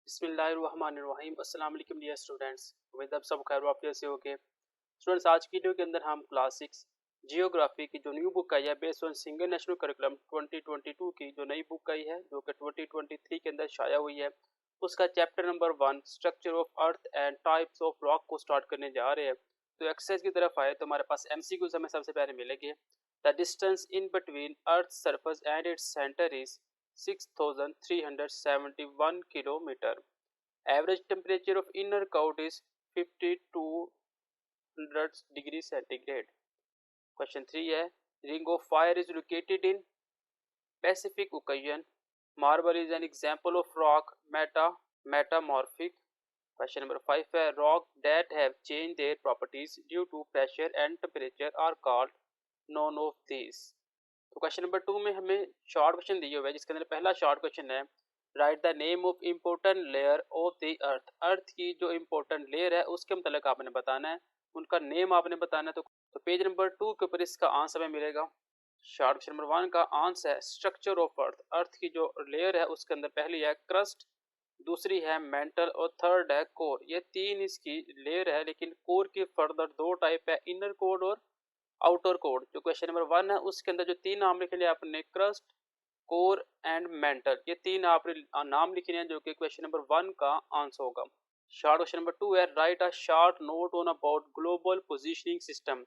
बिस्मिल्लाहिर्रहमानिर्रहीम। अस्सलाम वालेकुम डियर स्टूडेंट्स, उम्मीद है आप सब खैर वाफियत से होगे। स्टूडेंट्स, आज की वीडियो के अंदर हम क्लास 6 जियोग्राफी की जो न्यू बुक आई है based on single national curriculum 2022 की जो नई बुक आई है जो कि 2023 के अंदर शाया हुई है, उसका chapter number 1 structure of earth and types of rock को स्टार्ट करने जा रहे हैं। तो एक्सरसाइज की तरफ आए तो हमारे पास एमसीक्यूज हमें सबसे पहले मिलेंगे। The distance in between earth surface and its centre is 6371 kilometre. Average temperature of inner cloud is 5200 degree centigrade. Question 3 है, Ring of Fire is located in Pacific Ocean. Marble is an example of rock metamorphic. Question number 5 है, rock that have changed their properties due to pressure and temperature are called none of these. तो question number 2 में हमें short question दिए हुए हैं, जिसके अंदर पहला शॉर्ट क्वेश्चन है, write the name of important layer of the earth. Earth की जो इम्पोर्टेंट लेयर है उसके मतलब आपने बताना है, उनका नेम आपने बताना है। तो पेज नंबर 2 के ऊपर इसका आंसर हमें मिलेगा। शॉर्ट क्वेश्चन नंबर 1 का आंसर है स्ट्रक्चर ऑफ अर्थ। अर्थ की जो लेयर है उसके अंदर पहली है क्रस्ट, दूसरी है मेंटल और थर्ड है कोर। ये तीन इसकी लेयर है, लेकिन कोर की फर्दर दो टाइप है, इनर कोर और आउटर कोर। जो क्वेश्चन नंबर 1 है उसके अंदर जो तीन नाम लिखे हैं आपने, क्रस्ट, कोर एंड मेंटल, ये तीन आपने नाम लिखे हैं जो कि क्वेश्चन नंबर 1 का आंसर होगा। शॉर्ट क्वेश्चन नंबर 2 है, write a short note on about global positioning system.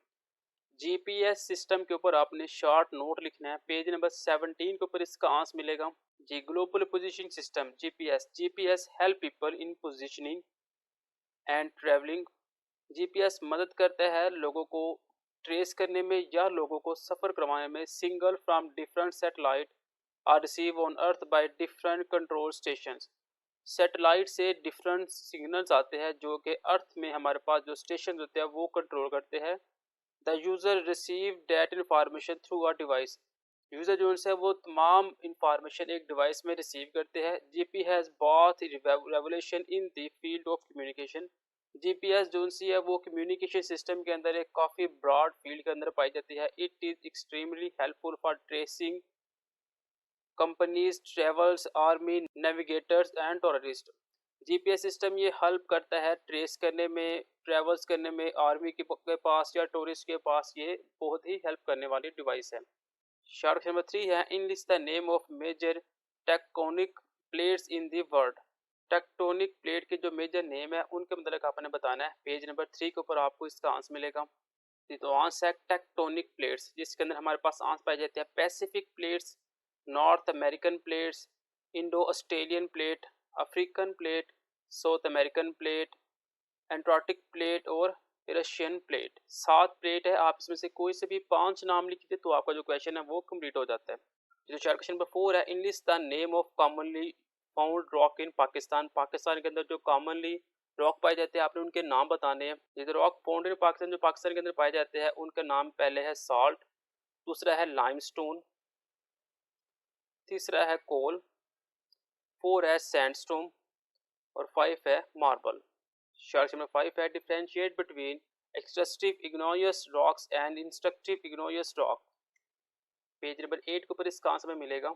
GPS system के ऊपर आपने शॉर्ट नोट लिखना है। पेज नंबर 17 के ऊपर इसका आंसर मिलेगा। जी, global positioning system GPS help people in positioning and travelling. GPS मदद करता है लोगों को ट्रेस करने में या लोगों को सफ़र करवाने में। Signal from different satellite are receive on earth by different control stations. Satellite से डिफरेंट सिग्नल्स आते हैं जो कि अर्थ में हमारे पास जो स्टेशन होते हैं वो कंट्रोल करते हैं। The user receive that information through a device. User जो है वो तमाम इंफॉर्मेशन एक डिवाइस में रिसीव करते हैं। जीपी हैज़ बहुत revolution in the field of communication. GPS जो सी है वो कम्युनिकेशन सिस्टम के अंदर एक काफ़ी ब्रॉड फील्ड के अंदर पाई जाती है। It is extremely helpful for tracing companies, travels, army, navigators and tourist. GPS system ये हेल्प करता है ट्रेस करने में, ट्रेवल्स करने में, आर्मी के पास या टूरिस्ट के पास ये बहुत ही हेल्प करने वाली डिवाइस है। शॉर्ट नंबर 3 है, enlist the name of major tectonic plates in the world. Tectonic plate के जो मेजर नेम है उनके मतलब आपने बताना है। पेज नंबर 3 के ऊपर आपको इसका आंसर मिलेगा। तो आंसर है टेक्टोनिक प्लेट्स, जिसके अंदर हमारे पास आंसर पाए जाते हैं Pacific plates, north American plates, Indo Australian plate, African plate, south American plate, Antarctic plate और रशियन प्लेट। 7 प्लेट है, आप इसमें से कोई से भी 5 नाम लिख दे तो आपका जो क्वेश्चन है वो कंप्लीट हो जाता है। जो क्वेश्चन नंबर 4 है, English the name of commonly found rock इन पाकिस्तान। पाकिस्तान के अंदर जो कॉमनली रॉक पाए जाते हैं आपने उनके नाम बताने हैं। जैसे रॉक फाउंड इन पाकिस्तान जो पाकिस्तान के अंदर पाए जाते हैं उनका नाम पहले है सॉल्ट, दूसरा है लाइमस्टोन, तीसरा है कोल, 4 है सैंडस्टोन और 5 है मार्बल। शॉर्ट नंबर 5 है, differentiate between extractive igneous rocks and instructive igneous rock. Page number 8 के ऊपर इसका आंसर में मिलेगा।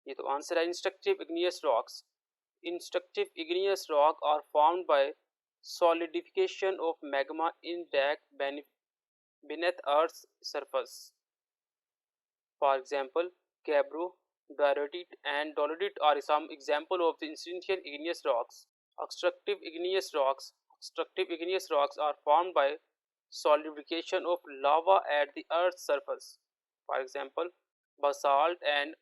ये तो आंसर है instructive igneous rocks. Instructive igneous rock are formed by solidification of magma in deck beneath Earth's surface. For example, gabbro, diorite and dolomite are some example of the ancient igneous rocks. Extractive igneous rocks are formed by solidification of lava at the Earth's surface. For example, basalt and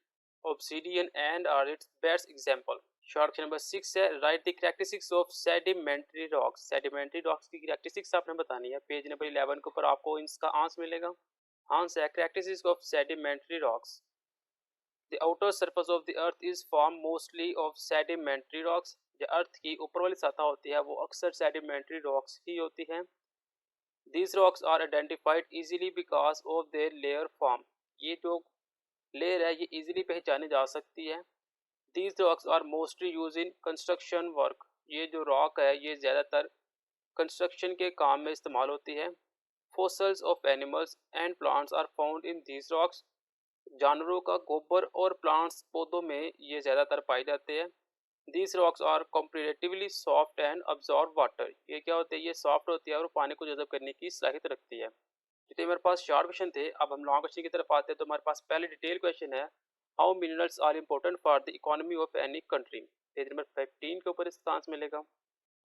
obsidian and are its best example. Short number 6 है, write the characteristics of sedimentary rocks. Sedimentary rocks की characteristics आपने बतानी है। Page number 11 के ऊपर आपको इसका answer मिलेगा। आंसर है characteristics of sedimentary rocks. The outer surface of the earth is form mostly of sedimentary rocks. जो अर्थ की ऊपर वाली सतह होती है वो अक्सर सेडिमेंट्री रॉक्स ही होती है। These rocks are identified easily because of their layer form. ये जो लेयर है ये इजीली पहचानी जा सकती है। These rocks are mostly used in construction work. ये जो रॉक है ये ज़्यादातर कंस्ट्रक्शन के काम में इस्तेमाल होती है। Fossils of animals and plants are found in these rocks. जानवरों का गोबर और प्लांट्स पौधों में ये ज़्यादातर पाए जाते हैं। These rocks are comparatively soft and absorb water. ये क्या होते हैं, ये सॉफ्ट होती है और पानी को जज़ब करने की सलाहियत रखती है। जितने मेरे पास शॉर्ट क्वेश्चन थे, अब हम लॉन्ग क्वेश्चन की तरफ आते हैं। तो हमारे पास पहले डिटेल क्वेश्चन है, how minerals are important for the economy of any country. Page number 15 के ऊपर इसका आंसर मिलेगा।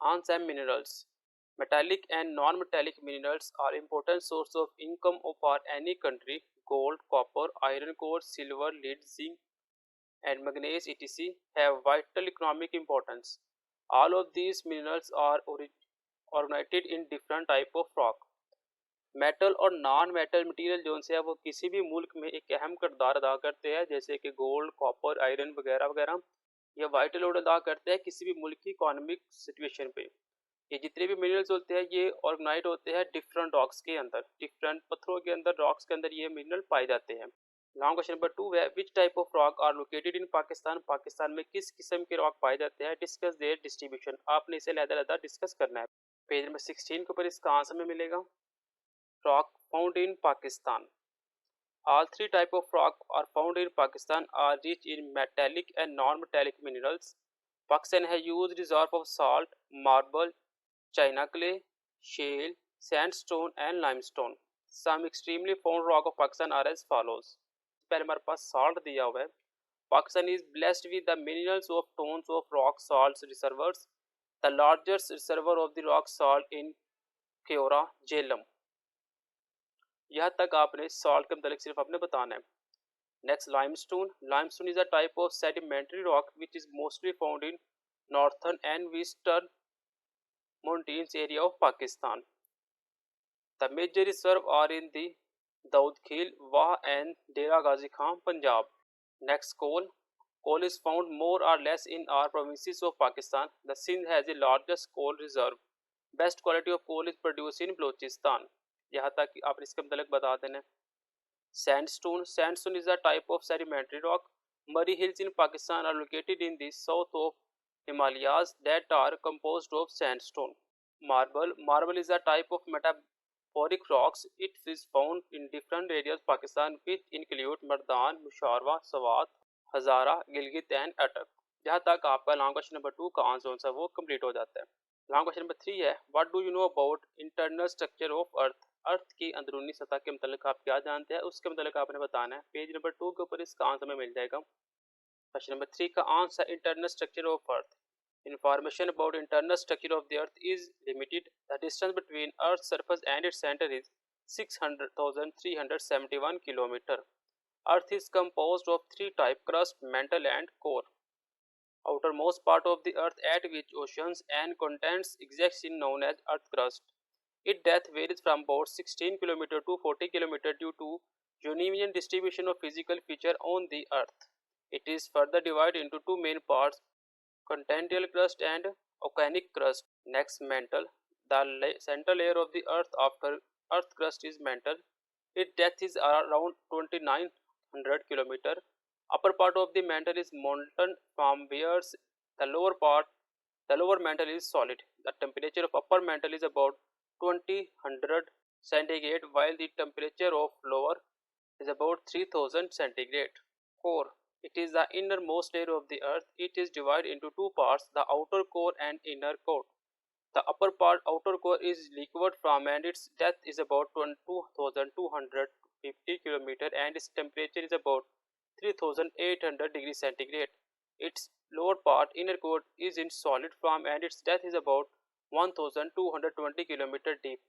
आंसर है minerals. Metallic and non-metallic minerals are important source of income for any country. Gold, copper, iron ore, silver, lead, zinc, and manganese etc. have vital economic importance. All of these minerals are originated in different type of rock. Metal और non metal material जो है वो किसी भी मुल्क में एक अहम किरदार अदा करते हैं, जैसे कि गोल्ड, कॉपर, आयरन वगैरह वगैरह। ये वाइटल रोल अदा करते हैं किसी भी मुल्क की इकोनॉमिक सिचुएशन पे। ये जितने भी मिनरल्स होते हैं ये ऑर्गेनाइज होते हैं डिफरेंट रॉक्स के अंदर, डिफरेंट पत्थरों के अंदर, रॉक्स के अंदर ये मिनरल पाए जाते हैं। लॉन्ग क्वेश्चन नंबर 2 है, which type of rock are located in Pakistan. Pakistan में किस किस्म के रॉक पाए जाते हैं, डिस्कस देयर डिस्ट्रीब्यूशन। आपने इसे लहदा डिस्कस करना है। पेज नंबर 16 के ऊपर इसका आंसर में मिलेगा। Rock found in Pakistan. All three types of rock are found in Pakistan are rich in metallic and non-metallic minerals. Pakistan has huge reserve of salt, marble, china clay, shale, sandstone and limestone. Some extremely found rock of Pakistan are as follows. पहले हमारे पास salt दिया हुआ है। Pakistan is blessed with the minerals of tons of rock salts reservoirs. The largest reservoir of the rock salt in Keora, Jhelum. यहाँ तक आपने salt के मतलब सिर्फ आपने बताना है। Next limestone. Limestone is a type of sedimentary rock which is mostly found in northern and western mountains area of Pakistan. The major reserve are in the Daud Khel, Wah and Dera Ghazi Khan, Punjab. Next coal. Coal is found more or less in our provinces of Pakistan. The Sindh has the largest coal reserve. Best quality of coal is produce in Balochistan. यहाँ तक आप इसके मतलब बता देना। Sandstone. Sandstone is a type of sedimentary rock. Murray Hills in Pakistan are located in the south of Himalayas that are composed of sandstone. Marble. Marble is a type of metamorphic rocks. It is found in different areas of Pakistan which include Mardan, Musharwa, Swat, Hazara, Gilgit and Attock. जहाँ तक आपका long question number 2 का answer है वो complete हो जाता है। Long question number 3 है, what do you know about internal structure of earth. Earth की अंदरूनी सतह के मतलब आप क्या जानते हैं, उसके मतलब आपने बताना है। पेज नंबर 2 के ऊपर इसका आंसर में मिल जाएगा। क्वेश्चन नंबर 3 का answer internal structure of earth. Information about internal structure of the earth is limited. The distance between earth's surface and its center is 600,371 km. Earth is composed of three types: crust, mantle and core. Outermost part of the earth at which oceans and continents exist is known as earth crust. Its depth varies from about 16 km to 40 km due to uneven distribution of physical features on the earth. It is further divided into two main parts: continental crust and oceanic crust. Next, mantle. The central layer of the earth after earth crust is mantle. Its depth is around 2900 km. Upper part of the mantle is molten from where the lower mantle is solid. The temperature of upper mantle is about 2000 centigrade while the temperature of lower is about 3000 centigrade. Core. It is the innermost layer of the earth. It is divided into two parts, the outer core and inner core. The upper part, outer core, is liquid form and its depth is about 2250 km and its temperature is about 3800 degrees centigrade. Its lower part, inner core, is in solid form and its depth is about 1220 km deep.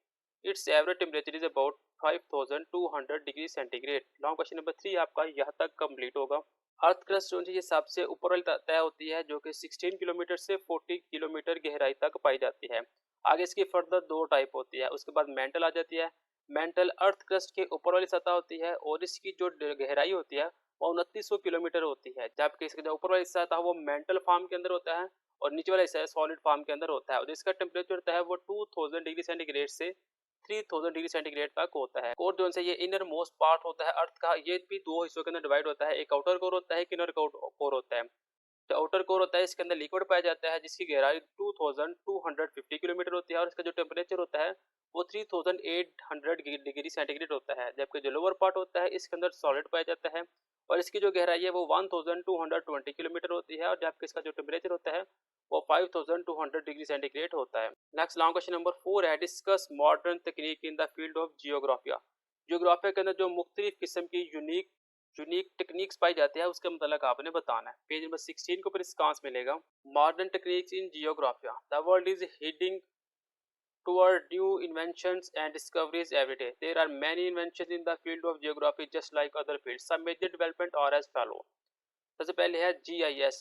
Its average temperature is about 5200 degree centigrade. Long question number 3 आपका यहाँ तक complete होगा। Earth crust जो है सबसे ऊपर वाली तय होती है जो कि 16 किलोमीटर से 40 किलोमीटर गहराई तक पाई जाती है। आगे इसकी फर्दर दो टाइप होती है। उसके बाद मेंटल आ जाती है। मेंटल अर्थ क्रस्ट के ऊपर वाली सतह होती है और इसकी जो गहराई होती है वो 2900 किलोमीटर होती है, जबकि इसका जो ऊपर वाला हिस्सा था वो मेंटल फॉर्म के अंदर होता है और नीचे वाला हिस्सा सॉलिड फॉर्म के अंदर होता है और इसका टेम्परेचर होता है वो 2000 डिग्री सेंटीग्रेड से 3000 डिग्री सेंटीग्रेड तक होता है। कोर जो है ये इनर मोस्ट पार्ट होता है अर्थ का। ये भी दो हिस्सों के अंदर डिवाइड होता है, एक आउटर कोर होता है, एक इनर कोर होता है। जो आउटर कोर होता है इसके अंदर लिक्विड पाया जाता है जिसकी गहराई 2250 किलोमीटर होती है और इसका जो टेम्परेचर होता है वो 3800 डिग्री सेंटीग्रेड होता है, जबकि जो लोअर पार्ट होता है इसके अंदर सॉलिड पाया जाता है और इसकी जो गहराई है वो 1220 किलोमीटर होती है और जबकि इसका जो टेम्परेचर होता है वो 5200 डिग्री सेंटीग्रेड होता है। नेक्स्ट लॉन्ग क्वेश्चन नंबर 4 है, discuss modern technique in the field of जियोग्राफिया। जियोग्राफिया के अंदर जो मुख्तलिफ किस्म की यूनिक टेक्निक्स पाई जाती है उसके मतलब आपने बताना है। पेज नंबर 16 के ऊपर इसका आंसर मिलेगा। मॉडर्न टेक्निक्स इन जियोग्राफिया, the world is heading toward new inventions and discoveries every day. There are many inventions in the field of geography just like other fields. Some major development are as follow. सबसे पहले है GIS,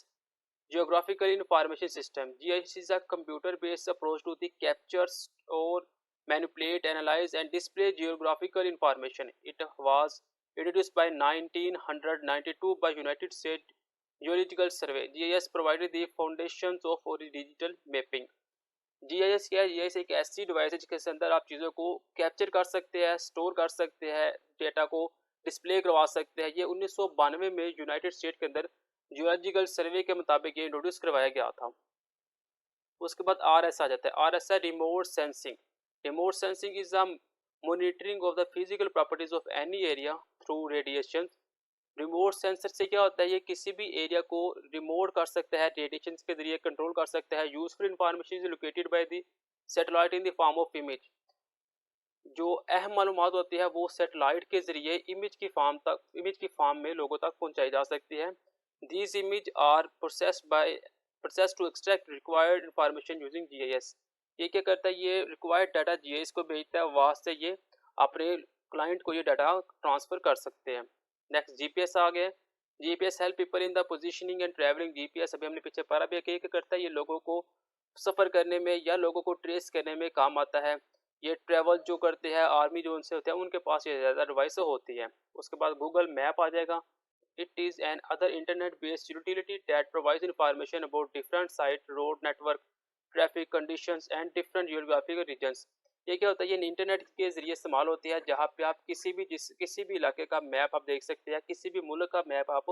Geographical Information System. GIS is a computer-based approach to the capture or manipulate, analyze, and display geographical information. It was introduced by 1992 by United States Geological Survey. GIS provided the foundations of digital mapping. GIS क्या है? GIS एक ऐसी device है जिसके अंदर आप चीज़ों को कैप्चर कर सकते हैं, स्टोर कर सकते हैं, डेटा को डिस्प्ले करवा सकते हैं। ये 1992 में यूनाइटेड स्टेट के अंदर जियोलॉजिकल सर्वे के मुताबिक ये इंट्रोड्यूस करवाया गया था। उसके बाद RS आ जाता है। RS है remote sensing. Remote sensing is the monitoring of the physical properties of any area through radiation. Remote sensor से क्या होता है, ये किसी भी एरिया को रिमोट कर सकता है, रेडिएशन के जरिए कंट्रोल कर सकता है। Useful information is located by the satellite in the form of image. जो अहम मालूमात होती है वो सैटेलाइट के जरिए इमेज की फॉर्म में लोगों तक पहुंचाई जा सकती है। These image are process to extract required information using GIS। ये क्या करता है, ये रिक्वायर्ड डाटा GIS को भेजता है, वहाँ से ये अपने क्लाइंट को ये डाटा ट्रांसफ़र कर सकते हैं। नेक्स्ट GPS आ गया। GPS help people in the positioning and travelling. GPS अभी हमने पीछे पढ़ा भी है कि क्या करता है, ये लोगों को सफ़र करने में या लोगों को ट्रेस करने में काम आता है। ये ट्रैवल जो करते हैं आर्मी जो उनसे होते हैं उनके पास ये ज़्यादा डिवाइस होती है। उसके बाद गूगल मैप आ जाएगा। It is another internet based utility that provides information about different site, road network, traffic conditions and different geographical regions. ये क्या होता है, ये इंटरनेट के ज़रिए इस्तेमाल होती है जहाँ पे आप किसी भी इलाके का मैप आप देख सकते हैं, किसी भी मुल्क का मैप आप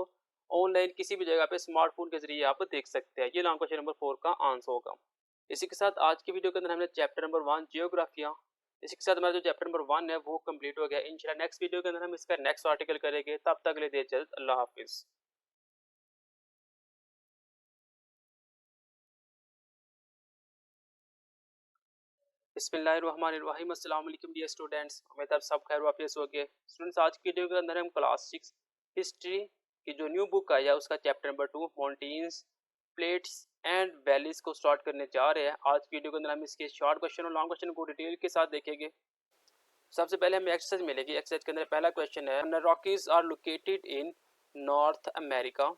ऑनलाइन किसी भी जगह पे स्मार्टफोन के जरिए आप देख सकते हैं। ये लॉन्ग क्वेश्चन नंबर 4 का आंसर होगा। इसी के साथ आज की वीडियो के अंदर हमने चैप्टर नंबर 1 जियोग्राफिया, इसी के साथ हमारा जो चैप्टर नंबर 1 है वो कंप्लीट हो गया। इंशाल्लाह नेक्स्ट वीडियो के अंदर हम इसका नेक्स्ट आर्टिकल करेंगे। तब तक के लिए दे इजाज़त। अल्लाह हाफिज़। बिस्मिल्लाहिर्रहमानिर्रहीम। अस्सलाम वालेकुम डियर स्टूडेंट्स, उम्मीद है आप सब खैर वाफियत होंगे। स्टूडेंट्स आज की वीडियो के अंदर हम क्लास 6 हिस्ट्री की जो न्यू बुक आई है उसका chapter number 2 mountains, plates and valleys को स्टार्ट करने जा रहे हैं। आज की वीडियो के अंदर हम इसके शॉर्ट क्वेश्चन और लॉन्ग क्वेश्चन को डिटेल के साथ देखेंगे। सबसे पहले हमें एक्सरसाइज मिलेगी। एक्सरसाइज के अंदर पहला क्वेश्चन है, Rockies are located in North America.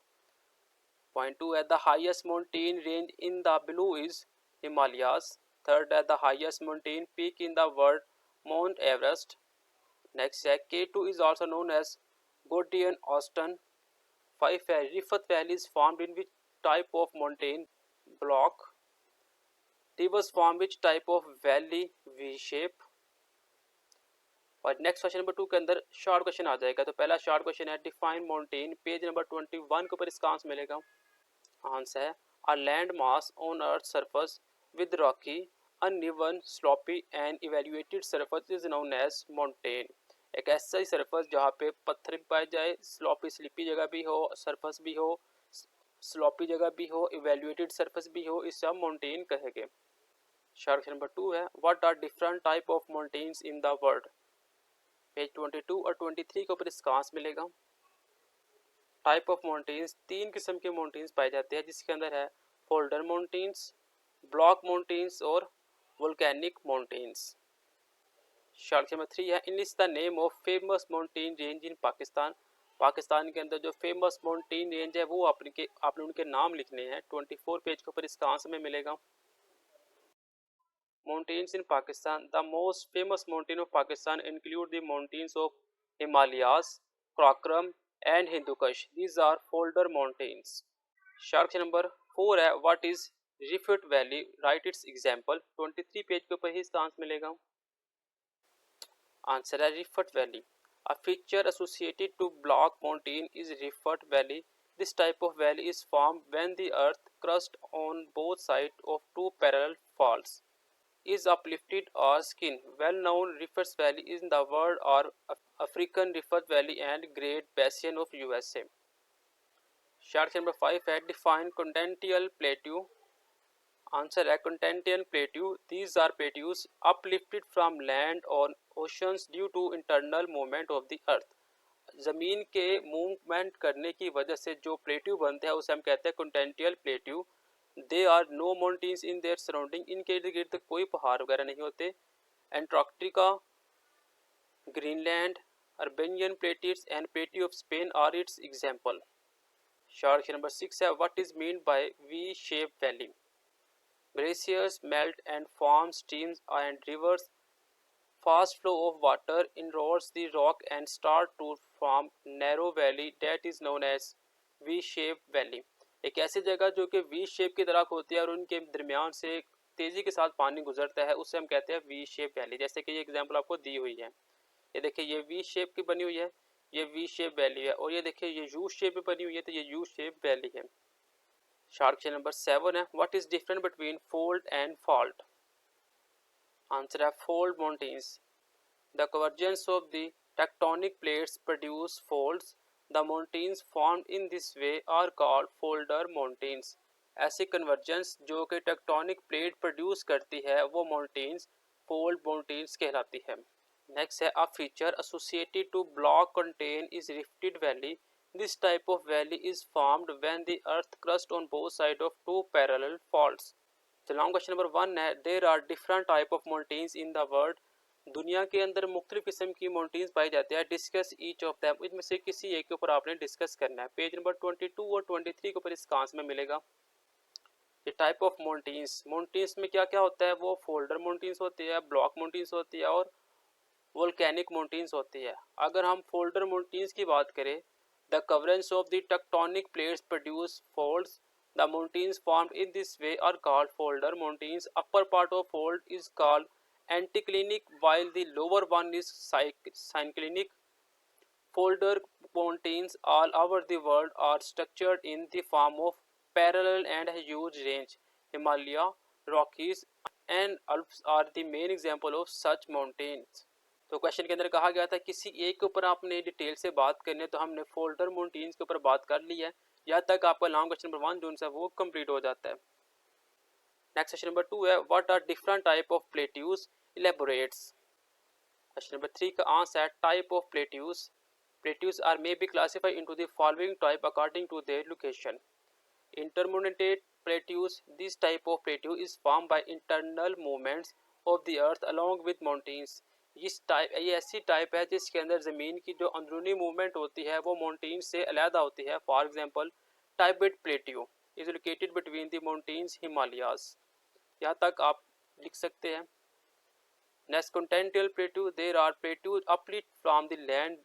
Point 2 है, the highest mountain range in the blue is Himalayas. Third है, the highest mountain peak in the world, Mount Everest. Next है, K2 is also known as Gordon Austin. 5 है, Rift Valley is formed in which type of mountain block? Rivers form which type of valley V shape? और next question number 2 के अंदर short question आ जाएगा। तो पहला short question है, define mountain. Page number 21 के ऊपर इसका आंसर मिलेगा। आंसर है, a land mass on earth surface with rocky, uneven, sloppy and evaluated surface is known as mountain. एक ऐसा ही सरफेस जहाँ पे पत्थर भी पाए जाए, स्लॉपी स्लिपी जगह भी हो, सरफेस भी हो, स्लॉपी जगह भी हो, इवेल्युएटेड सरफेस भी हो, इसे हम माउंटेन कहेंगे। शॉर्ट नंबर 2 है, what are different type of mountains in the world. Page 22 और 23 के ऊपर इसका आंसर मिलेगा। टाइप ऑफ माउंटेन्स, 3 किस्म के माउंटेन्स पाए जाते हैं जिसके अंदर है फोल्डर माउंटेन्स, ब्लॉक माउंटेन्स और वोल्केनिक माउंटेन्स। शॉर्ट नंबर 3 है, enlist the name of famous mountain range इन पाकिस्तान। पाकिस्तान के अंदर जो फेमस माउंटेन रेंज है वो आपने उनके नाम लिखने हैं। 24 पेज के ऊपर इसका आंसर में मिलेगा। Mountains in Pakistan, the most famous mountain of Pakistan include the mountains of Himalayas, Karakoram and Hindu Kush. These are folder mountains. Short number 4 है, what is rift valley, write its example. 23 page के ऊपर ही इसका आंसर मिलेगा। आंसर है, rift valley, a feature associated to block mountain is rift valley This type of valley is formed when the earth crust on both sides of two parallel faults is uplifted or skin. Well-known Rifts Valley in the world are African Rift Valley and Great Basin of USA. Short number 5 है define continental plateau. Answer है continental plateau. These are plateaus uplifted from land on oceans due to internal movement of the earth. जमीन के movement करने की वजह से जो plateau बनते हैं उसे हम कहते हैं continental plateau. They are no mountains in their surrounding. इनके इर्द गिर्द कोई पहाड़ वगैरह नहीं होते. Antarctica, Greenland, Arabian plates and plateau of Spain are its example. Short number 6 है what is mean by V shape valley. Glaciers melt and form streams and rivers. Fast flow of water erodes the rock and start to form narrow valley that is known as V-shaped valley. एक ऐसी जगह जो कि V shape की तरह होती है और उनके दरमियान से तेजी के साथ पानी गुजरता है उसे हम कहते हैं V शेप वैली. जैसे कि ये एग्जांपल आपको दी हुई है. ये देखिए ये V शेप की बनी हुई है, ये V शेप वैली है और ये देखिए ये U शेप में बनी हुई है तो ये U शेप वैली है. शार्ट क्वेश्चन नंबर 7 है what is different between fold and fault. Answer है fold mountains. The convergence of the tectonic plates produce folds. The mountains formed in this way are called folder mountains. ऐसी convergence जो कि tectonic plate produce करती है वो mountains fold mountains कहलाती है. Next है a feature associated to block contain is rifted valley. This type of valley is formed when the earth crust on both sides of two parallel faults. चलो question number 1 है there are different type of mountains in the world. दुनिया के अंदर मुख्तलिफ किस्म की mountains पाई जाती है. Discuss each of them. इनमें से किसी एक के ऊपर आपने डिस्कस करना है. पेज नंबर 22 और 23 के ऊपर इसका आंसर में मिलेगा. ये टाइप ऑफ माउंटेन्स. माउंटेन्स में क्या क्या होता है वो फोल्डर माउंटेन्स होती है, ब्लॉक माउंटेन्स होती है और वोल्केनिक माउंटेन्स होती है. अगर हम फोल्डर माउंटेन्स की बात करें the coverage of the tectonic plates produce folds. The mountains formed in this way are called folder mountains. Upper part of fold is called anticlinic while the lower one is synclinic. Folder mountains all over the world are structured in the form of parallel and huge range. Himalaya, Rockies and Alps are the main example of such mountains. तो question के अंदर कहा गया था किसी एक के ऊपर आपने डिटेल से बात करनी है तो हमने फोल्डर माउंटेन्स के ऊपर बात कर ली है. यहाँ तक आपका लॉन्ग क्वेश्चन नंबर 1 जो है वो कंप्लीट हो जाता है. नेक्स्ट क्वेश्चन नंबर 2 है what are different type of plateaus. Elaborates. Question number 3 का आंसर है type of plateaus. Plateaus are may be classified into the following type according to their location. Intermontane plateaus. This type of plateau is form by internal movements of the earth along with mountains. ये ऐसी type है जिसके अंदर ज़मीन की जो अंदरूनी movement होती है वो माउंटेन से अलहदा होती है. For example Tibet plateau is located between the mountains Himalayas. यहाँ तक आप लिख सकते हैं. Next continental plateau. There are plateaus uplift from the land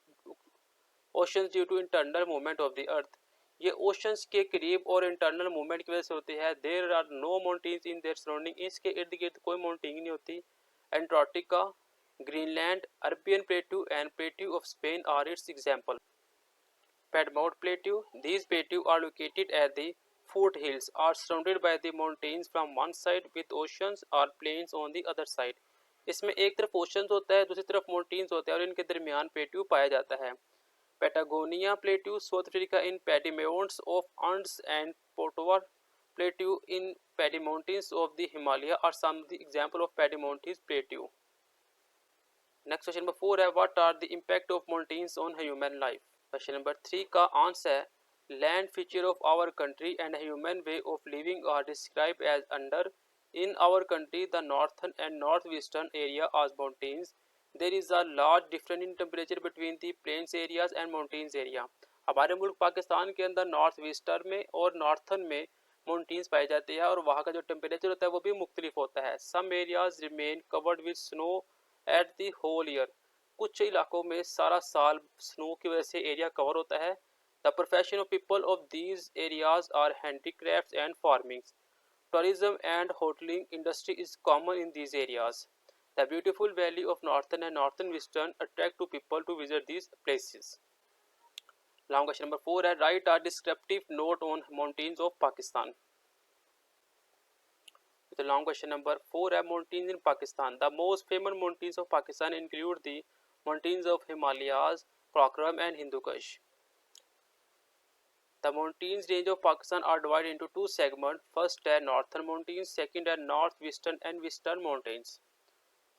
oceans due to internal movement of the earth. ये ओशंस के करीब और इंटरनल मूवमेंट की वजह से होती है. There are no mountains in their surrounding. इसके इर्द गिर्द कोई माउंटेन नहीं होती. Antarctica, Greenland, Arabian Plateau and Plateau of Spain are its example. Piedmont Plateau. These plateaus are located at the foothills, are surrounded by the mountains from one side with oceans or plains on the other side. इसमें एक तरफ oceans होता है दूसरी तरफ mountains होते हैं और इनके दरमियान प्लेट्यू पाया जाता है. Patagonia Plateau, South Africa in Piedmont of Andes and Potowar Plateau in Piedmontans of the Himalaya are some of the example of Piedmontese Plateau. Next question number 4 है what are the impact of mountains on human life. Question number 3 का answer है land feature of our country and human way of living are describe as under. In our country the northern and north western area are mountains. There is a large difference in temperature between the plains areas and mountains area. हमारे मुल्क पाकिस्तान के अंदर north western में और northern में mountains पाई जाती है और वहाँ का जो टेम्परेचर होता है वो भी मुख्तलिफ होता है. Some areas remain covered with snow at the whole year. कुछ इलाकों में सारा साल स्नो की वजह से एरिया कवर होता है. The profession of people of these areas are handicrafts and farming. Tourism and hoteling industry is common in these areas. The beautiful valley of northern and northern western attract to people to visit these places. Long question number 4 है write a descriptive note on mountains of Pakistan. तो long question number 4 है mountains in Pakistan. The most famous mountains of Pakistan include the mountains of Himalayas, Karakoram and Hindu Kush. The mountains range of Pakistan are divided into two segments. First है northern mountains, second है northwestern and western mountains.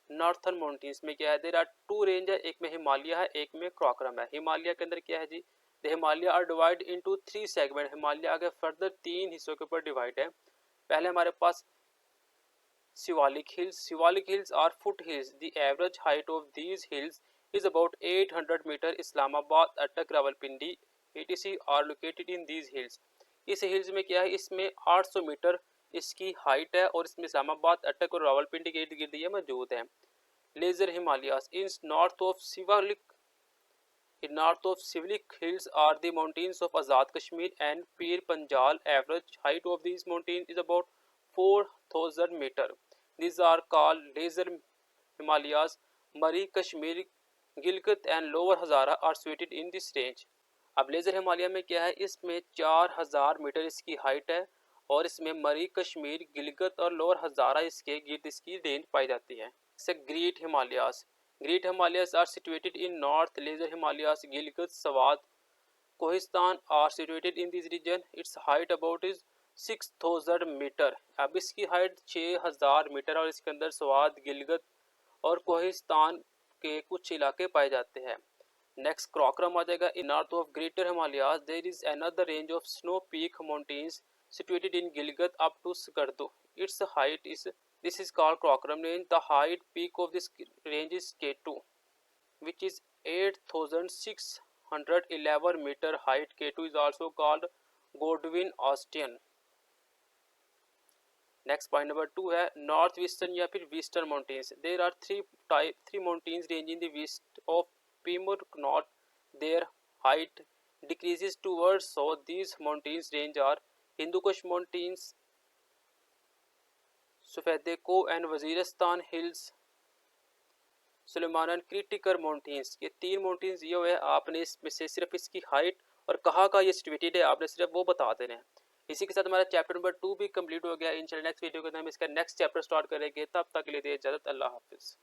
Northern mountains में क्या है, there are to range है, एक में हिमालय है, एक में काराकोरम है। हिमालय के अंदर क्या है जी, the Himalaya are divide into three segment. Himalaya आगे फर्दर तीन हिस्सों के ऊपर डिवाइड है। पहले हमारे पास Shivalik hills. Shivalik hills are foot hills. The average height of these hills is about 800 metre. Islamabad, Attock, Rawalpindi etc are located in these hills. इस हिल्स में क्या है, इसमें 800 मीटर इसकी हाइट है और इसमें इस्लामाबाद, अटक और रावलपिंडी के इर्द गिर्द ये मौजूद है। Lesser Himalayas in north of Shivalik hills are the mountains of Azad Kashmir and Pir Panjal. Average height of these mountains is about 4000 meter. These are called Lesser Himalayas. Mari, Kashmir, Gilgit and Lower Hazara are situated in this range. अब laser Himalaya में क्या है, इसमें 4000 metre इसकी height है और इसमें मरी, कश्मीर, गिलगित और लोअर हजारा इसके गिर्द इसकी रेंज पाई जाती है। इससे great Himalayas. Great Himalayas are situated in north. Lesser Himalayas, Gilgit, Swat, Kohistan are situated in this region. Its height about is 6000 metre. अब इसकी हाइट 6000 मीटर और इसके अंदर स्वात, गिलगित और कोहिस्तान के कुछ इलाके पाए जाते हैं। नेक्स्ट काराकोरम आ जाएगा। In north of greater Himalayas there is another range of snow peak mountains situated in Gilgit up to Skardu. Its height is this is called Karakram range. The height peak of this range is K2, which is 8611 meter height. K2 is also called Godwin Austen. Next point number 2 है northwestern या फिर western mountains. There are three mountains range in the west of Pimur Knot. Their height decreases towards so these mountains range are Hindu Kush Mountains, Sufedeko and Waziristan Hills, Sulaiman Kirthar mountains. ये तीन mountains ये है, आपने इसमें से सिर्फ इसकी height और कहाँ का ये सिचुएटेड है आपने सिर्फ वो बता देना है। इसी के साथ हमारा चैप्टर नंबर 2 भी कंप्लीट हो गया। इंशाल्लाह नेक्स्ट वीडियो के अंदर हम इसका नेक्स्ट चैप्टर स्टार्ट करेंगे। तब तक के लिए दे इजाज़त, अल्लाह हाफिज़।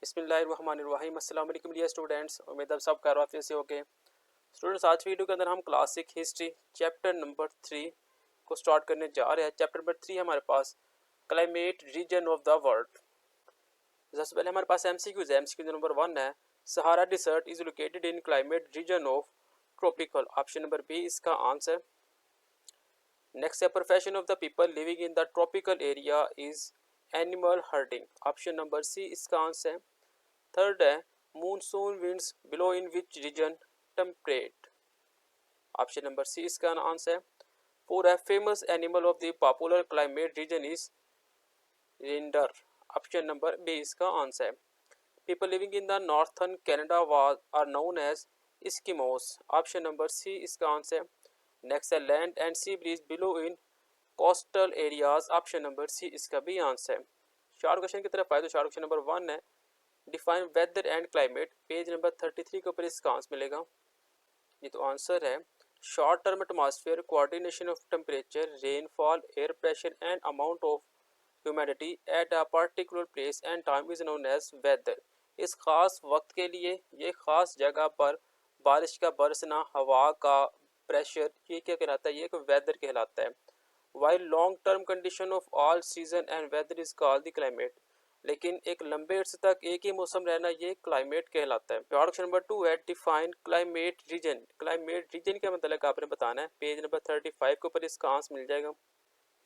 बिस्मिल्लाहिर्रहमानिर्रहीम। अस्सलाम वालेकुम डियर स्टूडेंट्स, उम्मीद है सब खैरियत से होंगे। स्टूडेंट्स आज वीडियो के अंदर हम क्लासिक हिस्ट्री चैप्टर नंबर 3 को स्टार्ट करने जा रहे हैं। चैप्टर नंबर 3 हमारे पास climate region of the world. सबसे पहले हमारे पास एमसीक्यूज है। एमसीक्यू नंबर 1 है Sahara desert is located in climate region of tropical. Option number B इसका आंसर। नेक्स्ट है profession of the people living in the tropical area is animal herding. Option number C इसका आंसर है। Third है monsoon winds blow in which region temperate. Option number C इसका आंसर है। फोर है famous animal of the popular climate region is reindeer. Option number B इसका आंसर है। People living in the northern Canada was are known as Eskimos. Option number C इसका आंसर है। नेक्स्ट है land and sea breeze blow in coastal areas. Option number C इसका भी answer है। शॉर्ट क्वेश्चन की तरफ आए तो शॉर्ट क्वेश्चन नंबर 1 है define weather and climate. Page number 33 के ऊपर इसका आंसर मिलेगा। ये तो आंसर है short term atmosphere coordination of temperature, rainfall, air pressure and amount of humidity at a particular place and time is known as weather. इस खास वक्त के लिए ये खास जगह पर बारिश का बरसना, हवा का प्रेशर, ये क्या कहलाता है, ये वेदर कहलाता है। While long term condition of all season and weather is called the climate. लेकिन एक लंबे अर्से तक एक ही मौसम रहना ये क्लाइमेट कहलाता है। ऑप्शन नंबर 2 है define climate reason. Climate reason का मतलब आपने बताना है। पेज नंबर 35 के ऊपर इसका आंसर मिल जाएगा।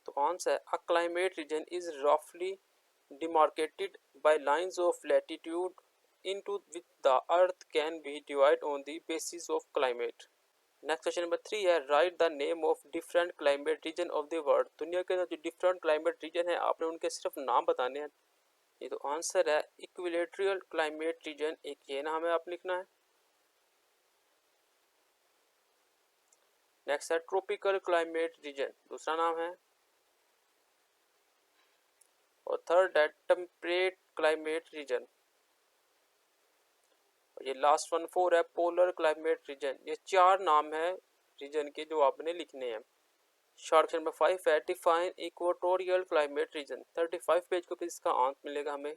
तो आंसर है अ क्लाइमेट रीजन इज रफली demarcated by lines of latitude into which the earth can be divided on the basis of climate. Next question number 3 है write the name of different climate region of the world. दुनिया के अंदर जो different climate reason है आपने उनके सिर्फ नाम बताने हैं। ये तो आंसर है इक्विलेटरल क्लाइमेट रीजन, एक ये नाम है आप लिखना है। नेक्स्ट है ट्रॉपिकल क्लाइमेट रीजन, दूसरा नाम है। और थर्ड है टेम्परेट क्लाइमेट रीजन। ये लास्ट वन 4 है, पोलर क्लाइमेट रीजन। ये 4 नाम है रीजन के जो आपने लिखने हैं। शॉर्ट क्वेश्चन नंबर 5 है, define equatorial climate reason. 35 page को इसका आंसर मिलेगा हमें।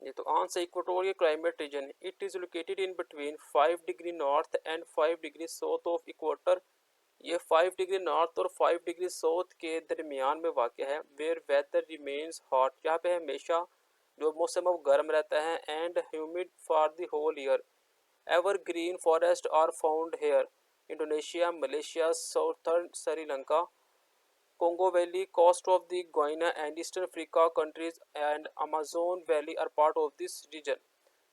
ये तो answer equatorial climate reason, it is located in between 5 degree north and 5 degree south of equator. ये 5 डिग्री नॉर्थ और 5 डिग्री साउथ के दरमियान में वाक़ है। वेयर वेदर रिमेन्स हॉट, यहाँ पे हमेशा जो मौसम है वो गर्म रहता है। And humid for the whole year. Evergreen forest are found here. Indonesia, Malaysia, southern Sri Lanka, Congo Valley, coast of the Guyana and Eastern Africa countries and Amazon Valley are part of this region।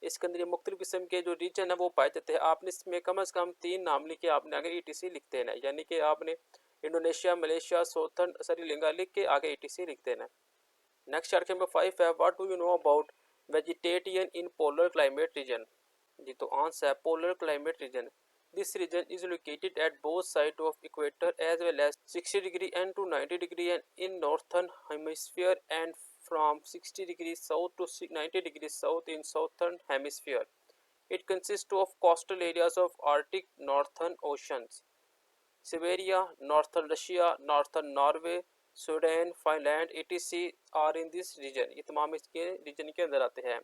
इसके अंदर ये मुख्तलिफ किस्म के जो reason है वो पाए जाते हैं। आपने इसमें कम से कम 3 नाम लिखे, आपने आगे ETC लिख देना है, यानी कि आपने इंडोनेशिया, मलेशिया, साउथर्न श्रीलंका लिख के आगे ETC लिख देना है। नेक्स्ट क्वेश्चन नंबर 5 है, what do you know about vegetarian in polar climate region. जी तो आंसर है polar climate region. This region is located at both sides of equator as well as 60 degree and to 90 degree and in northern hemisphere and from 60 degrees south to 90 degrees south in southern hemisphere. It consists of coastal areas of Arctic, northern oceans, Siberia, northern Russia, northern Norway, Sweden, Finland, etc. are in this region। ये तमाम इसके reason के अंदर आते हैं।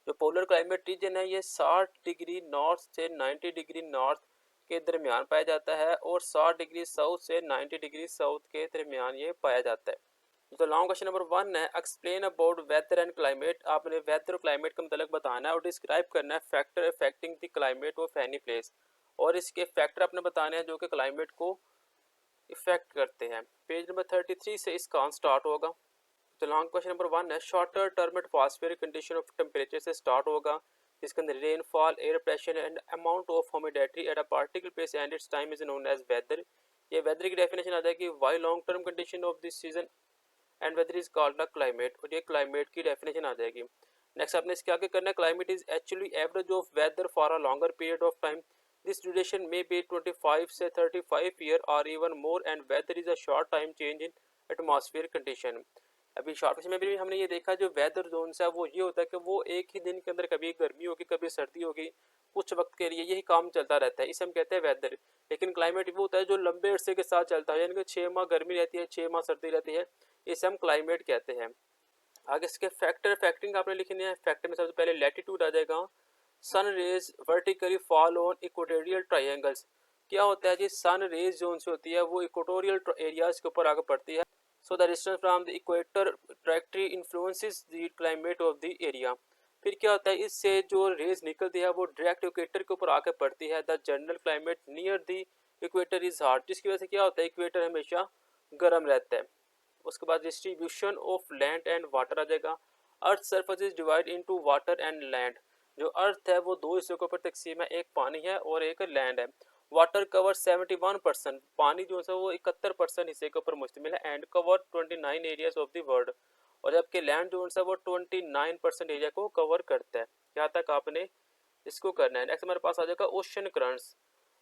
जो polar climate reason है ये 60 डिग्री नॉर्थ से 90 डिग्री नॉर्थ के दरमियान पाया जाता है और 60 डिग्री साउथ से 90 डिग्री साउथ के दरमियान ये पाया जाता है। तो लॉन्ग क्वेश्चन नंबर 1 है, explain about whether and climate. आपने वेदर और क्लाइमेट का मतलब बताना है और डिस्क्राइब करना है factor affecting the climate of any place, और इसके फैक्टर आपने बताने हैं जो कि क्लाइमेट को इफेक्ट करते हैं। पेज नंबर 33 से इसका आंसर स्टार्ट होगा। तो लॉन्ग क्वेश्चन नंबर 1 है, shorter term atmospheric condition of temperature से स्टार्ट होगा। इसके अंदर rainfall, air pressure and amount of humidity at a particular place and its time is known as weather. ये वेदर की definition आ जाएगी। Why long term condition of this season and weather is called the climate, और ये climate की definition आ जाएगी। Next आपने इसके आगे करना है, climate is actually average of weather for a longer period of time. This duration may be 25 से 35 ईयर और even more and weather is a short time change in atmosphere condition. अभी शॉर्ट क्वेश्चन में भी हमने ये देखा जो weather zone है वो ये होता है कि वो एक ही दिन के अंदर कभी गर्मी होगी कभी सर्दी होगी, कुछ वक्त के लिए यही काम चलता रहता है, इसे हम कहते हैं वेदर। लेकिन क्लाइमेट वो होता है जो लंबे अरसे के साथ चलता है, यानी कि 6 माह गर्मी रहती है, 6 माह सर्दी रहती है, इसे हम क्लाइमेट कहते हैं। आगे इसके फैक्टर फैक्टिंग आपने लिखने हैं। फैक्टर में सबसे पहले लैटिट्यूड आ जाएगा। Sun rays vertically fall on equatorial triangles. क्या होता है जी, सन रेज जोन से होती है वो इक्वेटोरियल एरियाज के ऊपर आगे पड़ती है। So the distance from the equator directly influences the climate of the area. फिर क्या होता है, इससे जो रेज निकलती है वो डायरेक्ट इक्वेटर के ऊपर आके पड़ती है। The general climate near the equator is hot, जिसकी वजह से क्या होता है इक्वेटर हमेशा गर्म रहता है। उसके बाद distribution of land and water आ जाएगा। Earth surface is divide into water and land. जो अर्थ है वो 2 हिस्सों के ऊपर तकसीम है, एक पानी है और एक लैंड है। वाटर कवर 71%, पानी जो है वो 71% हिस्से के ऊपर मुश्तमिल है। And cover 29 areas of the world, और जबकि लैंड जो है वो 29% एरिया को कवर करता है। यहाँ तक आपने इसको करना है। नेक्स्ट हमारे पास आ जाएगा ocean currents.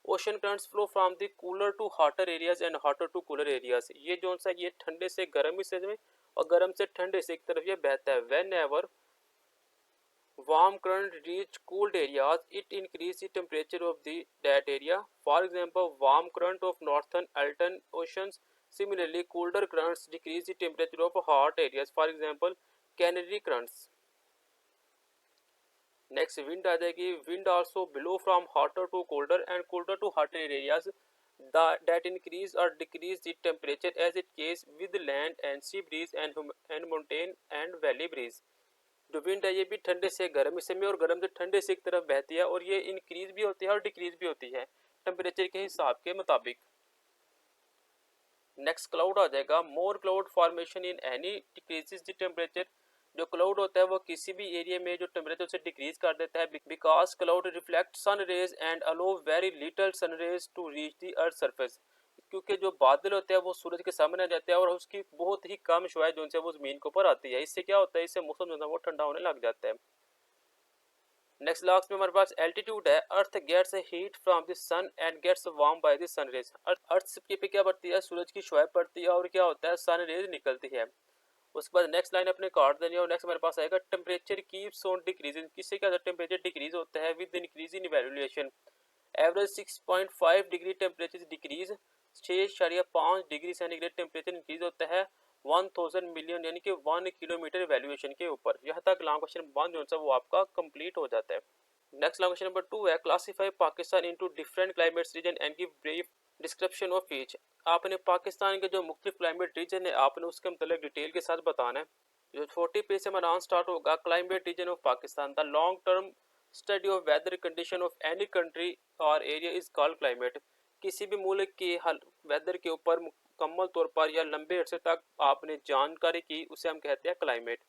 Ocean currents flow from the cooler to hotter areas and hotter to cooler areas. ये जो सा ये ठंडे से गर्म हिस्से में और गर्म से ठंडे हिस्से की तरफ ये बहता है। When ever warm current reach cooled areas, it increase the temperature of that area. For example, warm current of northern Atlantic oceans. Similarly, colder currents decrease the temperature of hot areas. For example, Canary currents. Next wind आ जाएगी। Wind also blow from hotter to colder and colder to hotter areas that increase or decrease the temperature as it case with land and sea breeze and mountain and valley breeze। जो wind है ये भी ठंडे से गर्म हिस्से में और गर्म से ठंडे से एक तरफ बहती है, और ये इंक्रीज भी होती है और डिक्रीज भी होती है टेम्परेचर के हिसाब के मुताबिक। नेक्स्ट क्लाउड आ जाएगा। More cloud formation in any decreases the temperature. जो क्लाउड होता है वो किसी भी एरिया में जो टेम्परेचर से डिक्रीज कर देता है, because cloud reflect sun rays and allow very little sun rays to reach the earth surface. क्योंकि जो बादल होते हैं वो सूरज के सामने आ जाते हैं और उसकी बहुत ही कम शुआ जो है वो जमीन के ऊपर आती है। इससे क्या होता है, इससे मौसम जो है वो ठंडा होने लग जाता है। नेक्स्ट लास्ट में हमारे पास एल्टीट्यूड है। Earth gets heat from the sun and gets warm by the sun rays. Earth पे क्या पड़ती है, सूरज की शुआ पड़ती है और क्या होता है सन रेज निकलती है। उसके बाद नेक्स्ट लाइन अपने काट देनी है और नेक्स्ट हमारे पास आएगा टेम्परेचर कीप्स ऑन डिक्रीजिंग। किससे क्या होता है, टेम्परेचर डिक्रीज होता है with increase in valuation. Average 6.5 degree temperature decrease, 6.5 degree centigrade temperature increase होता है 1000 मिलियन यानी कि 1 किलोमीटर वैल्यूएशन के ऊपर। यहाँ तक लॉन्ग क्वेश्चन 1 जो है वो आपका कंप्लीट हो जाता है। नेक्स्ट लॉन्ग क्वेश्चन नंबर 2 है classify Pakistan into different climate reason and give brief description of each. आपने पाकिस्तान के जो मुख्तलिफ क्लाइमेट रीजन है आपने उसके मतलब डिटेल के साथ बताना है। जो 40 पेज से हमारा स्टार्ट होगा, climate region of Pakistan, the long term study of weather condition of any country और एरिया इज कॉल्ड क्लाइमेट। किसी भी मुल्क की वेदर के ऊपर मुकम्मल तौर पर या लंबे अरसे तक आपने जानकारी की उसे हम कहते हैं climate.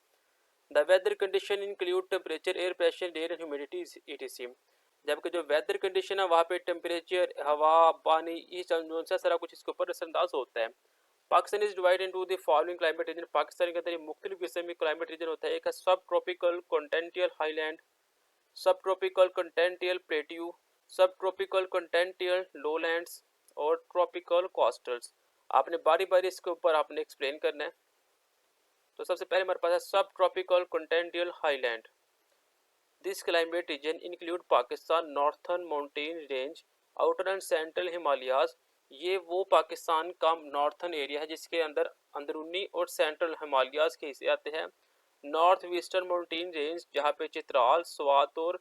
The weather condition include temperature, air pressure, air and humidity etc। जबकि जो वेदर कंडीशन है वहाँ पे टेम्परेचर, हवा, पानी, ये सारा कुछ इसके ऊपर असरअंदाज होता है। Pakistan is divide into the following climate reason. Pakistan के अंदर मुख्तलिफ किस्म के क्लाइमेट रीजन होता है। एक है सब ट्रॉपिकल कॉन्टिनेंटल हाईलैंड, सब ट्रॉपिकल कॉन्टिनेंटल प्लेट्यू, सब ट्रॉपिकल कॉन्टिनेंटल लोलैंड्स और ट्रॉपिकल कोस्टल्स। आपने बारी बारी इसके ऊपर आपने एक्सप्लेन करना है। तो सबसे पहले हमारे पास है सब tropical continental highland. This climate reason include Pakistan northern mountain range, outer and central Himalayas. ये वो पाकिस्तान का नॉर्थर्न एरिया है जिसके अंदर अंदरूनी और सेंट्रल हिमालयाज के हिस्से आते हैं। नॉर्थ वेस्टर्न माउंटेन रेंज जहाँ पे चित्राल, स्वात और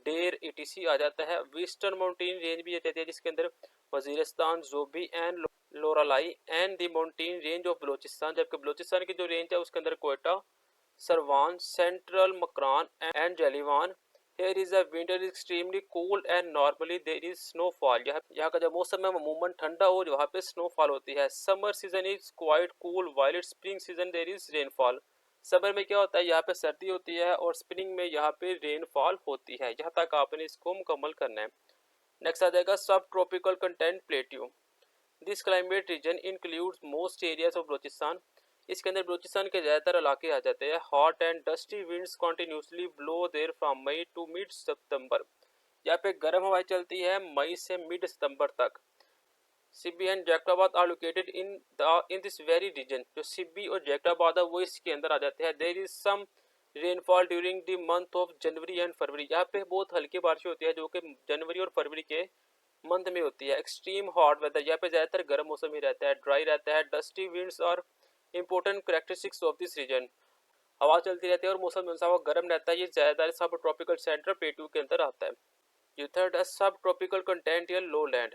डेर etc आ जाता है। वेस्टर्न माउंटेन रेंज भी जाती है जिसके अंदर Waziristan, Zhob and Loralai and the mountain range of Balochistan. जबकि बलोचिस्तान की जो रेंज है उसके अंदर Quetta, Sarawan, central Makran and Jhalawan. Here is a winter is extremely cold and normally there is snowfall। यहाँ का जो मौसम है अमूमन ठंडा और वहाँ पे स्नोफॉल होती है। Summer season is quite cool while its spring season there is rainfall. Summer में क्या होता है, यहाँ पे सर्दी होती है और स्प्रिंग में यहाँ पे रेनफॉल होती है। यहाँ तक आपने इसको मुकम्मल करना है। नेक्स्ट आ जाएगा subtropical content plateau. This climate region includes most areas of Balochistan. इसके अंदर बलोचिस्तान के ज़्यादातर इलाके आ जाते हैं। Hot and dusty winds continuously blow there from May to mid September. यहाँ पे गर्म हवाएं चलती है मई से मिड सितंबर तक। Sibi and Jacobabad are located in this very region. जो सिब्बी और जैकटाबाद है वो इसके अंदर आ जाते हैं। There is some rainfall during the month of January and February. यहाँ पे बहुत हल्की बारिश होती है जो कि जनवरी और फरवरी के मंथ में होती है। एक्सट्रीम हॉट वेदर, यहाँ पे ज़्यादातर गर्म मौसम ही रहता है। ड्राई रहता है। डस्टी विंड्स और important characteristics of this region. हवा चलती रहती है और मौसम जो है गर्म रहता है। ये ज़्यादातर सब ट्रॉपिकल सेंट्रल प्लेट्यू के अंदर आता है। ये थर्ड है सब tropical continental lowland.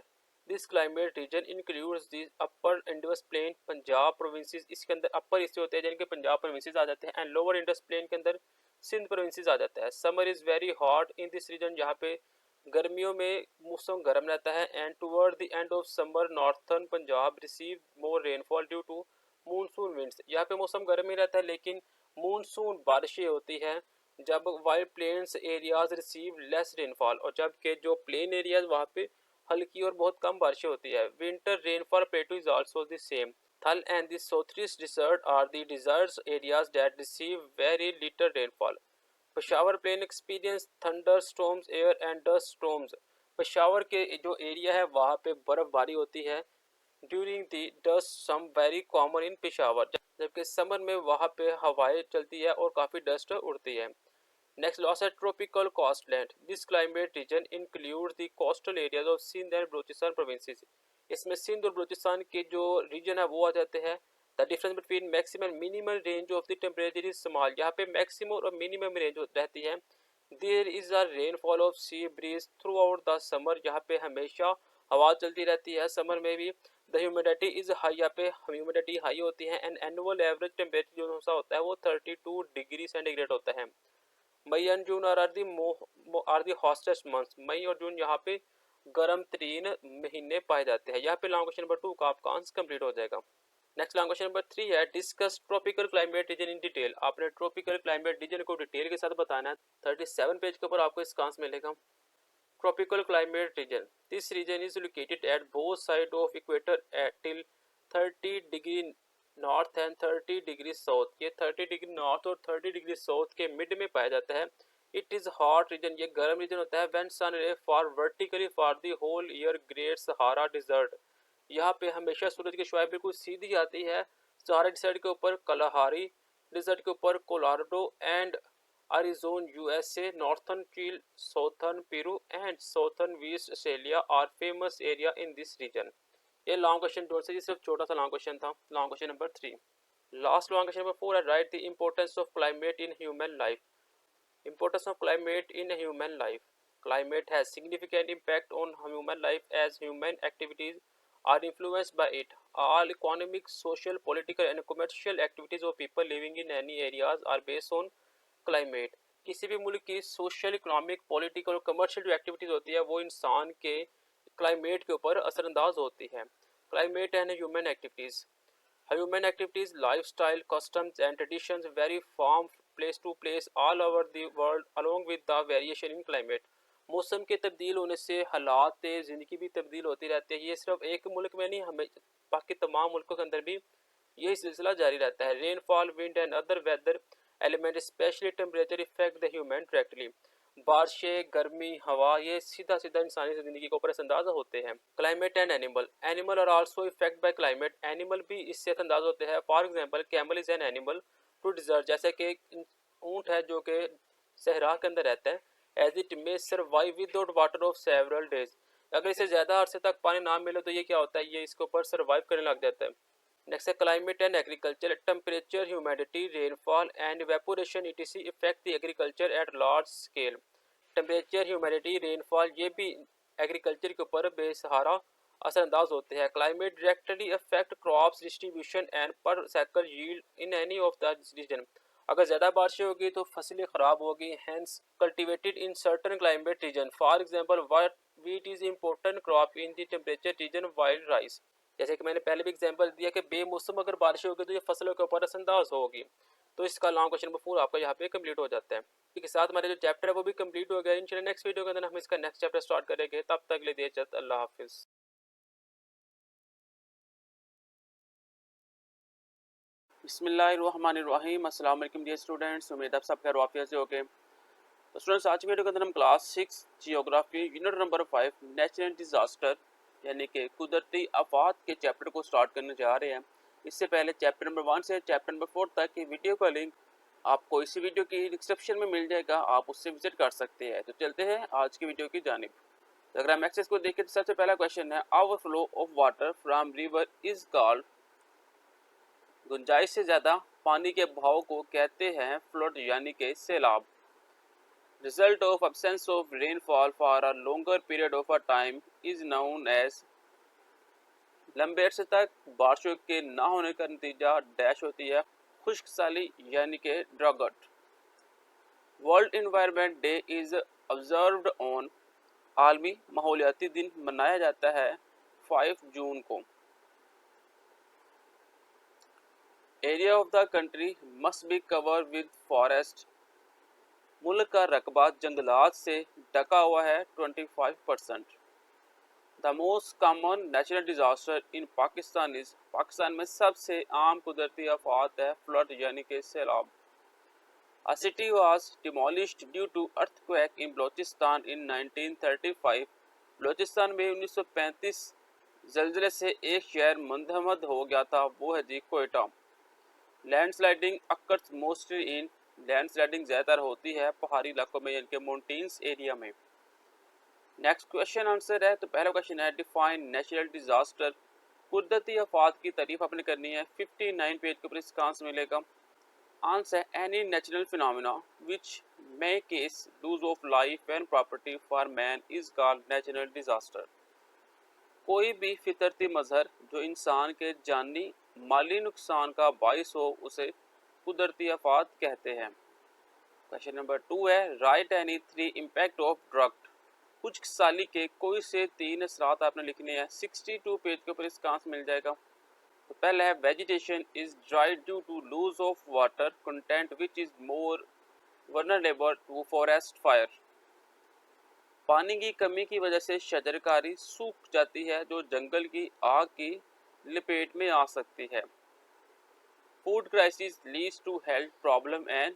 This climate region includes the upper Indus plain, Punjab provinces. इसके अंदर अपर हिस्से होते हैं जिनके पंजाब प्रोविंसेस आ जाते हैं एंड लोअर इंडस प्लेन के अंदर सिंध प्रोविंसेस आ जाता है। Summer is very hot in this region. यहाँ पे गर्मियों में मौसम गर्म रहता है and toward the end of summer northern Punjab receive more rainfall due to monsoon winds. यहाँ पे मौसम गर्म ही रहता है लेकिन मूनसून बारिशें होती हैं जब while plains areas receive less rainfall, और जबकि जो प्लेन एरियाज वहाँ पे हल्की और बहुत कम बारिशें होती है। Winter rainfall plateau is also the same. Thal and the southeast desert are the desert areas that receive very little rainfall. Peshawar plain experience thunder storms, air and dust storms. Peshawar के जो एरिया है वहाँ पे बर्फबारी होती है during the dust some very common in Peshawar. जबकि summer में वहाँ पे हवाएं चलती है और काफ़ी डस्ट उड़ती है। नेक्स्ट लॉस है tropical coastland. This climate region includes the coastal areas of Sindh and Balochistan provinces. इसमें सिंध और बलूचिस्तान के जो रीजन है वो आ जाते हैं। The difference between maximum and minimum range of the temperature is small. यहाँ पे मैक्सिमम और मिनिमम रेंज रहती है। There is a rainfall of sea breeze throughout the summer. यहाँ पे हमेशा हवा चलती रहती है समर में भी। The humidity is high. यहाँ पे ह्यूमिडिटी हाई होती है एंड एनुअल एवरेज टेम्परेचर जो सा होता है वो 32 डिग्री सेंटीग्रेड होता है। May and June are the hottest months. मई और जून यहाँ पे गर्म तरीन महीने पाए जाते हैं। यहाँ पे लॉन्ग क्वेश्चन नंबर 2 का आपका आंसर कंप्लीट हो जाएगा। नेक्स्ट लॉन्ग क्वेश्चन नंबर 3 है discuss tropical climate reason in detail. आपने ट्रॉपिकल क्लाइमेट रीजन को डिटेल के साथ बताना है। 37 पेज के ऊपर आपको इसका आंसर मिलेगा। Tropical climate region, this region is located at both side of equator at till 30 degree north and 30 degree south. ये 30 डिग्री नॉर्थ और 30 डिग्री साउथ के मिड में पाया जाता है। इट इज हॉट रीजन, ये गर्म रीजन होता है। When sun ray for vertically for the whole year great Sahara desert. यहाँ पे हमेशा सूरज की शुआएं बिल्कुल सीधी आती है सहारा डिजर्ट के ऊपर। कलाहारी डिजर्ट के ऊपर Colorado and Arizona USA, northern Chile, southern Peru and southern west Australia are famous area in this region. ये लॉन्ग क्वेश्चन टोल से सिर्फ छोटा सा लॉन्ग क्वेश्चन था। Long question number 3, last long question number 4 है write the importance of climate in human life. Importance of climate in human life. Climate has significant impact on human life as human activities are influenced by it. All economic, social, political and commercial activities of people living in any areas are based on climate. किसी भी मुल्क की social, economic, political और commercial जो activities होती है वो इंसान के क्लाइमेट के ऊपर असरअंदाज होती है। Climate and human activities. Human activities, lifestyle, customs and traditions vary from place to place all over the world along with the variation in climate. मौसम के तब्दील होने से हालात ज़िंदगी भी तब्दील होती रहती है। ये सिर्फ एक मुल्क में नहीं, हमें बाकी तमाम मुल्कों के अंदर भी यही सिलसिला जारी रहता है। Rainfall, wind and other weather element specially temperature effect the human directly. बारिशें, गर्मी, हवा ये सीधा सीधा इंसानी ज़िंदगी के ऊपर असरअंदाज होते हैं। Climate and animal. Animal are also effect by climate. Animal भी इससे असरअंदाज होते हैं। For example camel is an animal to desert, जैसे कि ऊँट है जो कि सहरा के अंदर रहता है। As it may survive without water of several days. अगर इसे ज़्यादा अरसे तक पानी ना मिले तो ये क्या होता है, ये इसके ऊपर सर्वाइव करने लग जाता है। नेक्स्ट है climate and agriculture. Temperature, humidity, rainfall and evaporation etc effect the agriculture at large scale. Temperature, humidity, rainfall ये भी एग्रीकल्चर के ऊपर बेसहारा असरअंदाज होते हैं। Climate directly affect crops distribution and per cycle yield in any of the region. अगर ज़्यादा बारिशें होगी तो फसलें ख़राब होगी। Hence cultivated in certain climate region. For example wheat is important crop in the temperature region while rice। जैसे कि मैंने पहले भी एग्जांपल दिया कि बेमौसम अगर बारिश होगी तो ये फसलों के ऊपर असरअंदाज होगी। तो इसका लॉन्ग क्वेश्चन नंबर 4 आपका यहाँ पे कंप्लीट हो जाता है। इसके साथ हमारे जो चैप्टर है वो भी कंप्लीट हो गया। इंशाल्लाह नेक्स्ट वीडियो के अंदर हम इसका नेक्स्ट चैप्टर स्टार्ट करेंगे। तब तक ले दिए इजाज़त, अल्लाह हाफिज़। बिस्मिल्लाहिर्रहमानिर्रहीम। अस्सलाम वालेकुम डियर स्टूडेंट्स, उम्मीद आप सब खैर वाफियत से होंगे। तो स्टूडेंट्स आज की वीडियो के अंदर हम class 6 geography unit number 5 natural disaster यानी कि कुदरती आफात के चैप्टर को स्टार्ट करने जा रहे हैं। इससे पहले चैप्टर नंबर 1 से चैप्टर नंबर 4 तक की वीडियो का लिंक आपको इसी वीडियो की डिस्क्रिप्शन में मिल जाएगा, आप उससे विजिट कर सकते हैं। तो चलते हैं आज की वीडियो की जानिब। तो अगर हम एक्सेस को देखें तो सबसे पहला क्वेश्चन है overflow of water from river is called. गुंजाइश से ज़्यादा पानी के बहाव को कहते हैं फ्लड यानी कि सैलाब। Result of absence of rainfall for a longer period of a time is known as। लंबे अरसे तक बारिशों के ना होने का नतीजा डैश होती है खुश्क साली यानी कि drought. World environment day is observed on. आलमी माहौलियाती दिन मनाया जाता है 5 जून को। Area of the country must be cover with forest. मुल्क का रकबा जंगलात से ढका हुआ है 25%। The most common natural disaster in Pakistan is. Pakistan में सबसे आम कुदरती आफात है फ्लड यानी कि सैलाब। A city was demolished due to earthquake in Balochistan in 1935। Balochistan में 1935 जल्जले से एक शहर मंदहमद हो गया था, वो है जी Quetta. Landsliding occurs mostly in. Landsliding ज़्यादातर होती है पहाड़ी इलाकों में यानी कि माउंटेन्स एरिया में। नेक्स्ट क्वेश्चन आंसर है, तो पहला क्वेश्चन है डिफाइन नेचुरल डिजास्टर। कुदरती आफात की तारीफ आपने करनी है। 59 पेज के ऊपर इसका आंसर मिलेगा। Answer any natural phenomena which may cause loose of life and property for man is called natural disaster. कोई भी फितरती मजहर जो इंसान के जानी माली नुकसान का बाइस हो उसे कुदरती आफात कहते हैं। क्वेश्चन नंबर 2 है right any 3 impact of drug. कुछ साली के कोई से 3 असरात आपने लिखने हैं। 62 पेज के ऊपर इसका आंसर मिल जाएगा। तो पहला है vegetation is dried due to loss of water content which is more vulnerable to forest fire. पानी की कमी की वजह से शजरकारी सूख जाती है जो जंगल की आग की लपेट में आ सकती है। Food crisis leads to health problem and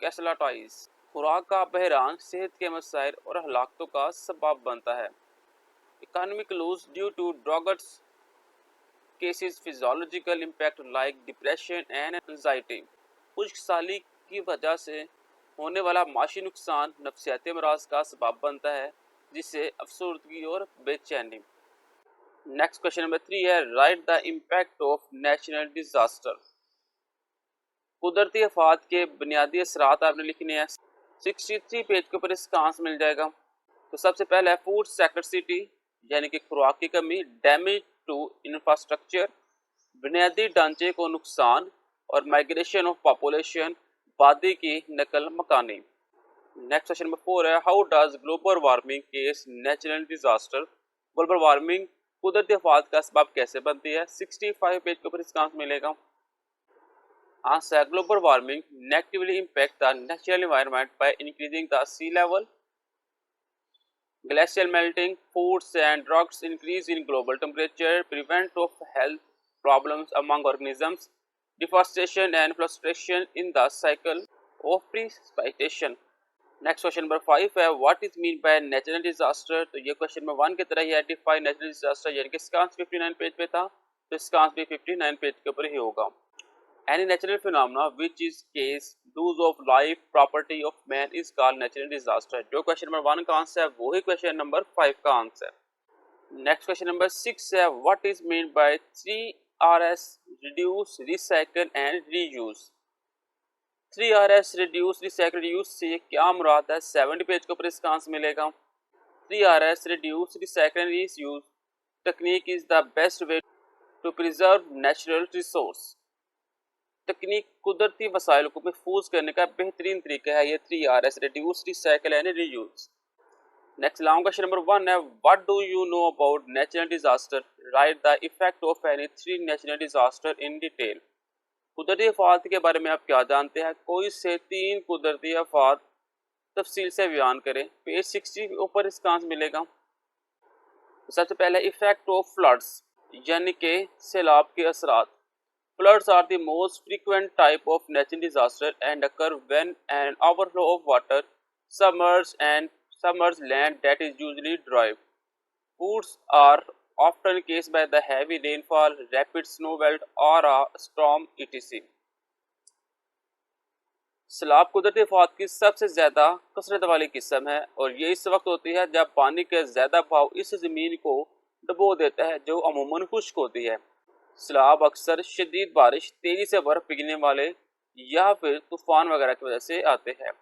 casualties. खुराक का बहरान सेहत के मसाइल और हलाकतों का सबब बनता है। Economic loss due to droughts causes physiological impact like depression and anxiety. खुश्क साली की वजह से होने वाला माशी नुकसान नफ्सियाती अमराज का सबब बनता है, जिससे अफसरदगी और बेचैनी। नेक्स्ट क्वेश्चन नंबर 3 है, write the impact of natural disaster. कुदरती आफात के बुनियादी असरात आपने लिखने हैं। 63 पेज के ऊपर इसका आंसर मिल जाएगा। तो सबसे पहला है फूड सिक्योरिटी, यानी कि खुराक की कमी, डैमेज टू इंफ्रास्ट्रक्चर, बुनियादी ढांचे को नुकसान, और माइग्रेशन ऑफ पॉपुलेशन, आबादी की नकल मकानी। नेक्स्ट क्वेश्चन नंबर 4 है, how does global warming case natural disaster. Global warming कुदरती आफात का सबब कैसे बनती है। 65 पेज के ऊपर इसका आंसर मिलेगा। Answer, global warming negatively impact the natural environment by increasing the sea level, glacial melting, foods and drugs increase in global temperature, prevent of health problems among organisms, deforestation and frustration in the cycle of precipitation. Next question number 5 है, what is mean by natural disaster. तो ये question number 1 की तरह ही है, define natural disaster, यानी कि इसका answer 59 page पे था, तो इसका आंसर भी 59 पेज के ऊपर ही होगा। Any natural phenomena which is case lose of life property of man is called natural disaster। जो क्वेश्चन नंबर 1 का आंसर है वही क्वेश्चन नंबर 5 का आंसर है। नेक्स्ट क्वेश्चन नंबर 6 है, what is mean bye 3Rs, reduce, recycle and reuse. 3Rs, reduce, recycle, reuse से क्या मुराद है। 70 पेज के ऊपर इसका आंसर मिलेगा। 3Rs, reduce, recycle and reuse technique is the best way to preserve natural resource. तकनीक कुदरती वसाइल को महफूज करने का बेहतरीन तरीका है ये 3Rs, reduce, recycle and reuse. Next long question number 1 है, what do you know about natural disaster, right the effect of any 3 natural disaster in detail. कुदरती आफात के बारे में आप क्या जानते हैं, कोई से 3 कुदरती आफात तफसील से बयान करें। पेज 60 के ऊपर इसका आंसर मिलेगा। सबसे पहले इफेक्ट ऑफ फ्लड्स, यानी कि सैलाब के असरात। Floods are the most frequent type of natural disaster and occur when an overflow of water submerges land that is usually dry. Floods are often caused by the heavy rainfall, rapid snow melt, or a storm etc. सैलाब कुदरती आफात की सबसे ज़्यादा कसरत वाली किस्म है और ये इस वक्त होती है जब पानी का ज़्यादा बहाव इस ज़मीन को डुबो देता है जो अमूमन खुश्क होती है। सैलाब अक्सर शदीद बारिश, तेजी से बर्फ पिघलने वाले या फिर तूफान वगैरह की वजह से आते हैं।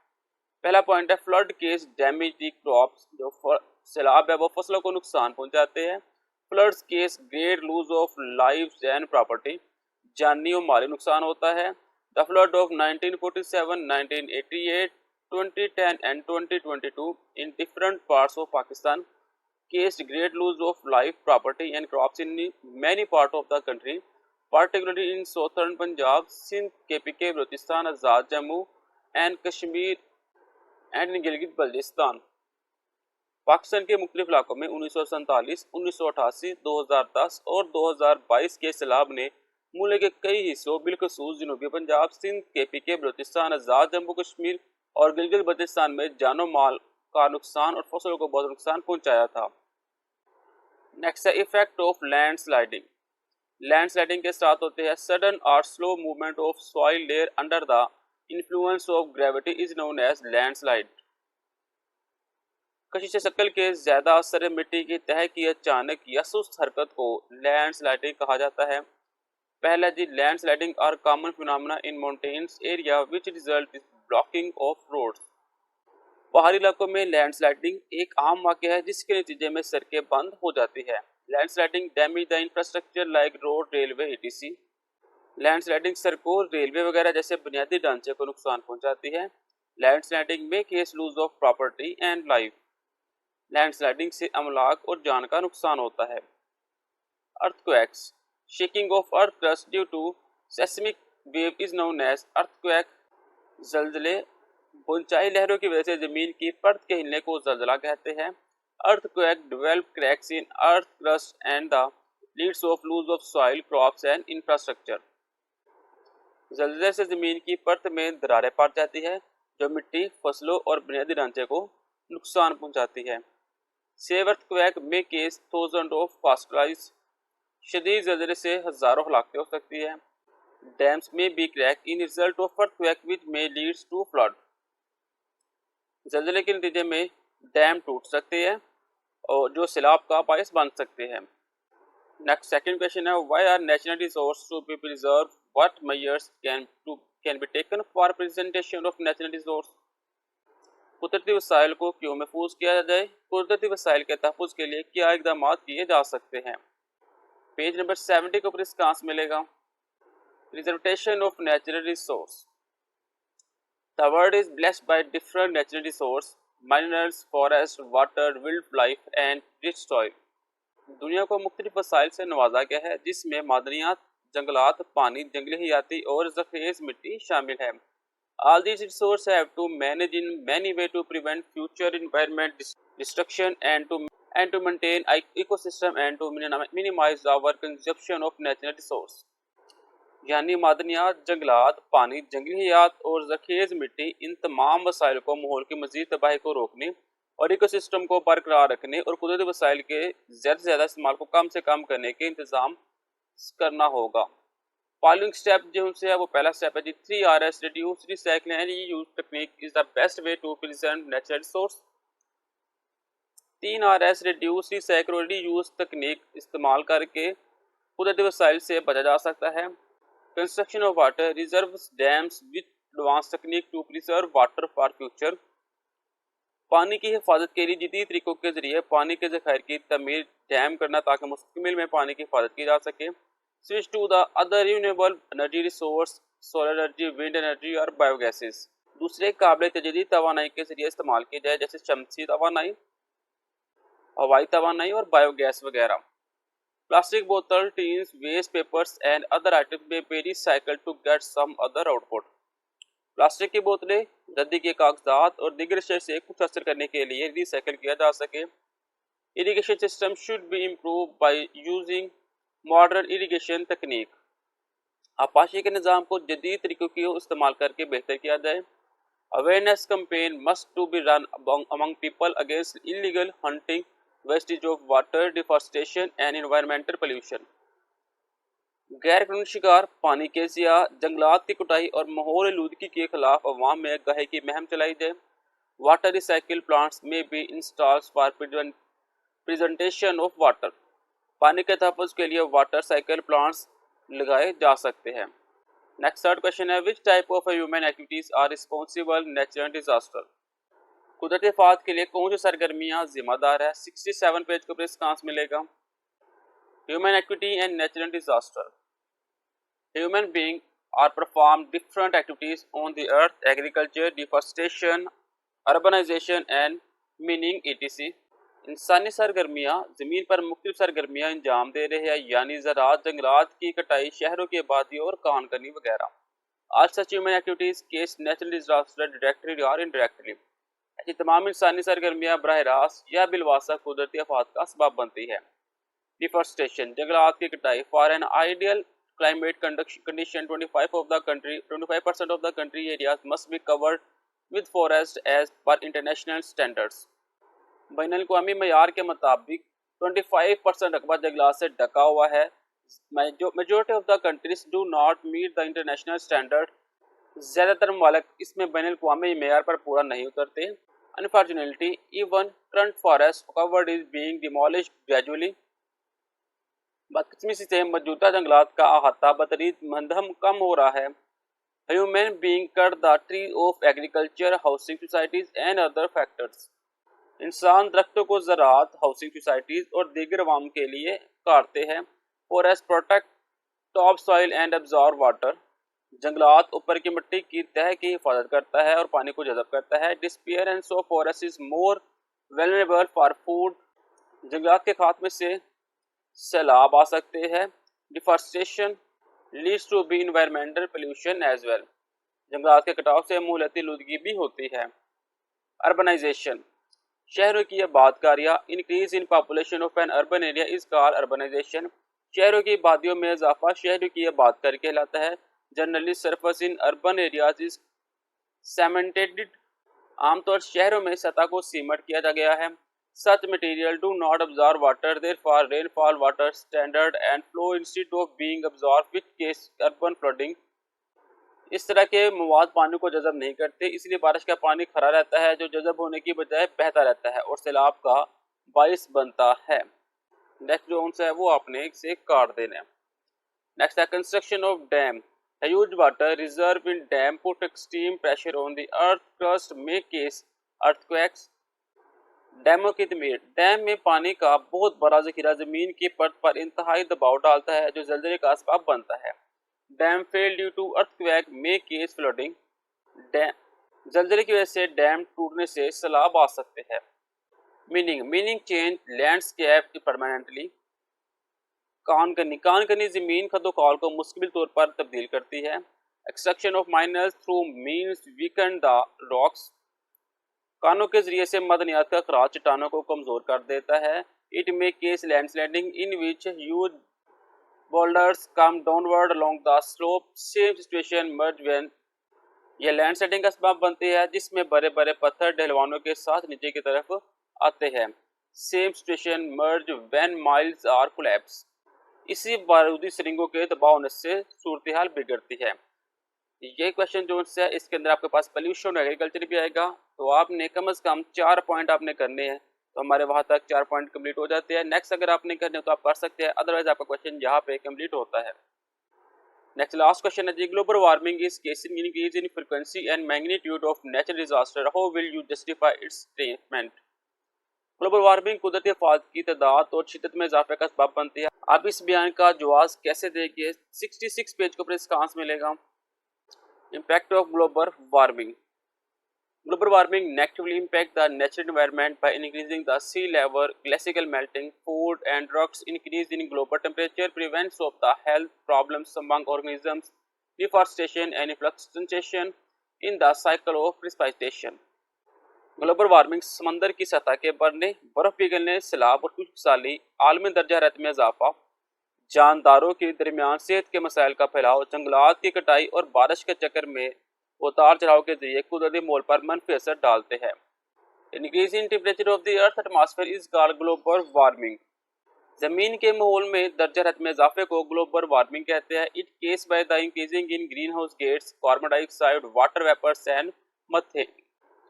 पहला पॉइंट है, flood cause damage the crops. जो सैलाब है वो फसलों को नुकसान पहुंचाते हैं। Floods cause great loss of lives and property, जानी और माली नुकसान होता है। The flood of 1947, 1988, 2010 and 2022 in different parts of Pakistan caused great loss of life, property and crops in many parts of the country, particularly in southern Punjab, Sindh, KPK, Balochistan, Azad, Jammu and Kashmir and in Gilgit-Baltistan। Pakistan के मुख्तलिफ इलाकों में 1947, 1988, 2010 और 2022 के सैलाब ने मुल्क के कई हिस्सों बिलखसूस जनूबी पंजाब, सिंध, KPK, बलूचिस्तान, आज़ाद जम्मू कश्मीर और गिलगित बल्तिस्तान में जानो माल का नुकसान और फसलों को बहुत नुकसान पहुंचाया था। नेक्स्ट है इफेक्ट ऑफ लैंडस्लाइडिंग। लैंडस्लाइडिंग के साथ होते हैं सडन और slow movement of soil layer under the influence of gravity is known as landslide. कशिश शक्ल के ज्यादा असर मिट्टी की तह की अचानक या सुस्त हरकत को लैंडस्लाइडिंग कहा जाता है। पहला जी, landsliding are common phenomena in mountains area which result in blocking of roads. पहाड़ी इलाकों में लैंडस्लाइडिंग एक आम वाक़या है जिसके नतीजे में सड़कें बंद हो जाती है। Landsliding damage the infrastructure like road, railway etc। Landsliding सड़कों, रेलवे वगैरह जैसे बुनियादी ढांचे को नुकसान पहुंचाती है। लैंडस्लाइडिंग में case loose of property and life. Landsliding से अमलाक और जान का नुकसान होता है। Earthquakes, shaking of earth crust due to seismic wave is known as earthquake. जल्जले, ऊंचाई लहरों की वजह से जमीन की परत के हिलने को जल्जला कहते हैं। Earthquake develop cracks in earth crust and the leads of lose of soil, crops and infrastructure. जल्जले से जमीन की परत में दरारें पड़ जाती है जो मिट्टी, फसलों और बुनियादी ढांचे को नुकसान पहुंचाती है। सेव अर्थक्वेक में केस थाउजेंड ऑफ हॉस्पिटलाइज्ड। शदीद जल्जले से हजारों हलाकतें हो सकती है। Dams may be cracked in result of earthquake which may leads to flood. ज़लज़ले के नतीजे में डैम टूट सकते हैं और जो सैलाब का बायस बन सकते हैं। नेक्स्ट सेकंड क्वेश्चन है, why are natural resource to be preserve, what measures can be taken for presentation of natural resource. कुदरती वसाइल को क्यों महफूज किया जाए, कुदरती वसाइल के तहफ़्फ़ुज़ के लिए क्या इक़दाम किए जा सकते हैं। पेज नंबर 70 के ऊपर इसका आंसर मिलेगा। Preservation of natural resource, the world is blessed by different natural resources, minerals, forest, water, wildlife and rich soil. दुनिया को मुख्तलिफ वसाइल से नवाजा गया है जिसमें मादनियात, जंगलात, पानी, जंगली हयाती और ज़रख़ेज़ मिट्टी शामिल है। All these resources have to manage in many ways to prevent future environment destruction and to maintain ecosystem and to minimize our consumption of natural resource. यानी मादनियात, जंगलात, पानी, जंगली हयात और ज़रख़ेज़ मिट्टी, इन तमाम वसाइल को माहौल की मज़ीद तबाही को रोकने और इकोसिस्टम को बरकरार रखने और कुदरती वसाइल के ज़्यादा से ज़्यादा इस्तेमाल को कम से कम करने के इंतज़ाम करना होगा। फॉलोइंग स्टेप जो उनसे है वो पहला स्टेप है जी 3RS reduce, recycle and reuse technique is the best way to preserve natural resource. 3RS reduce, recycle और रीयूज तकनीक इस्तेमाल करके कुदरती वसाइल से बचा जा सकता है। Construction of water reserves, dams with advance technique to preserve water for future. पानी की हिफाजत के लिए जदीद तरीकों के जरिए पानी के ज़खायर की तमीर, डैम करना ताकि मुस्तकबिल में पानी की हिफाजत की जा सके। Switch to the other renewable energy resource, solar energy, wind energy और बायोगैसेस। दूसरे काबिल तजदीद तवानाई के जरिए इस्तेमाल किए जाए जैसे शमसी तवानाई, हवाई तवानाई और बायोगैस वगैरह। Plastic bottle, tins, waste papers and other items may be recycled to get some other output. Plastic की बोतलें, रद्दी के कागजात और दीगर अशया से कुछ हासिल करने के लिए रिसाइकिल किया जा सके। Irrigation system should be improve by using modern irrigation तकनीक। आपाशी के निज़ाम को जदीद तरीकों की इस्तेमाल करके बेहतर किया जाए। Awareness campaign must to be run among people against illegal hunting, wastage of water, deforestation and environmental pollution. गैर कानूनी शिकार, पानी के ज़िया, जंगलात की कुटाई और माहौल आलूदगी के खिलाफ अवाम में आगाही की मुहिम चलाई जाए। वाटर रिसाइकिल प्लांट्स में be installed for presentation of water. पानी के तहफ़्फ़ुज़ के लिए वाटर साइकिल प्लांट्स लगाए जा सकते हैं। नेक्स्ट थर्ड क्वेश्चन है, which type of human activities are responsible natural disaster. कुदरती आफात के लिए कौन सी सरगर्मियाँ जिम्मेदार है। 67 पेज के ऊपर इसका आंसर मिलेगा। Human activity and natural disaster. Human being are perform different activities on the earth, agriculture, deforestation, urbanization and mining etc। इंसानी सरगर्मियाँ ज़मीन पर मुख्तलिफ सरगर्मियाँ अंजाम दे रहे हैं यानी ज़राअत, जंगलात की कटाई, शहरों की आबादी और कान करनी वगैरह। All such human activities case natural disaster directly और इनडायरेक्टली। ऐसी तमाम इंसानी सरगर्मियाँ बराह रास्त या बिलवासा कुदरती आफात का सबब बनती है। डिफॉरेस्टेशन, जंगलात की कटाई। For an ideal climate condition 25% of the country areas must be covered with forest as per international standards। बैनुल-अक़वामी मयार के मुताबिक 25% रकबा जंगलात से ढका हुआ है। Majority of the countries do not meet the international standard. ज़्यादातर ममालिक इसमें बैनुल-अक़वामी मेयार पर पूरा नहीं उतरते। Unfortunately even current forest covered is being demolished gradually. बदकिस्मती से मौजूदा जंगलात का अहाता बतदरीज मंदहम कम हो रहा है। Human being cut the tree of agriculture, housing societies and other factors. इंसान दरख्तों को ज़राअत, हाउसिंग सोसाइटीज और दीगर अवाम के लिए काटते हैं। Forest protect top soil and absorb water. जंगलात ऊपर की मिट्टी की तह की हिफाजत करता है और पानी को जज़ब करता है। Disappearance of forest is more vulnerable for flood. जंगलात के खात्मे से सैलाब आ सकते हैं। Deforestation leads to be environmental pollution as well. जंगलात के कटाव से माहौलियाती आलूदगी भी होती है। अर्बनाइजेशन, शहरों की आबादकारियाँ। Increase in population of an urban area is called urbanisation. शहरों की आबादियों में इजाफा शहरों की आबादकारी कहलाता है। Generally surface in urban areas is cemented. आमतौर शहरों में सतह को सीमेंट किया जा गया है। Such material do not absorb water, therefore rainfall water standard and flow instead of being absorbed, which case urban flooding. इस तरह के मवाद पानी को जज़ब नहीं करते, इसलिए बारिश का पानी खड़ा रहता है जो जज़ब होने की बजाय बहता रहता है और सैलाब का बाइस बनता है। नेक्स्ट जो आंसर है वो आपने एक से काट देना है। नेक्स्ट है construction of dam. A huge water reserve in dam put extreme pressure on the earth crust may cause earthquakes. डैमों की तमीर। डैम में पानी का बहुत बड़ा जखीरा जमीन की परत पर इंतहाई दबाव डालता है जो जलजले का असबाब बनता है। Dam fail due to earthquake may cause flooding. जलजले की वजह से डैम टूटने से सैलाब आ सकते हैं। Mining change landscape permanently. कान कनी जमीन खदोखाल को मुश्किल तौर पर तब्दील करती है। Extraction of miners through means weaken the rocks. कानों के जरिए से मदनियात का खराज चट्टानों को कमजोर कर देता है। It may case landsliding in which huge boulders come downward along the slope. Same situation merge when यह लैंडस्लाइडिंग का सबब बनती है जिसमें बड़े बड़े पत्थर ढलवानों के साथ नीचे की तरफ आते हैं। Same situation merge when mines are collapse. इसी बारूदी सरिंगों के दबाव होने से सूरत हाल बिगड़ती है। ये क्वेश्चन जो है इसके अंदर आपके पास पोल्यूशन और एग्रीकल्चर भी आएगा, तो आपने कम से कम 4 पॉइंट आपने करने हैं, तो हमारे वहाँ तक 4 पॉइंट कंप्लीट हो जाते हैं। नेक्स्ट अगर आपने करने तो आप कर सकते हैं, अदरवाइज आपका क्वेश्चन यहाँ पे कंप्लीट होता है। नेक्स्ट लास्ट क्वेश्चन है जी, global warming is causing increase in frequency and magnitude of natural disaster, how will you justify its statement. Global warming कुदरती आफात की तादाद और शिद्दत में इजाफे का सबब बनती है। आप इस बयान का जवाब कैसे देंगे, 66 पेज के ऊपर इसका आंसर मिलेगा। Impact of global warming. Global warming negatively impact the natural environment by increasing the sea level, glacial melting, food and drugs. Increase in global temperature prevents of the health problems among organisms, deforestation and fluctuation in the cycle of precipitation. Global warming समंदर की सतह के बढ़ने, बर्फ पिघलने, सैलाब और खुशहाली, आलमी दर्जा हरारत में इजाफा, जानदारों के दरमियान सेहत के मसाइल का फैलाव, जंगलात की कटाई और बारिश के चक्कर में उतार चढ़ाव के जरिए कुदरती माहौल पर मनफी असर डालते हैं। Increase in temperature of the earth atmosphere is called global warming. जमीन के माहौल में दर्जा हरारत में इजाफे को ग्लोबल वार्मिंग कहते हैं। It cause by the increasing in greenhouse gas, carbon dioxide, water vapours and methane.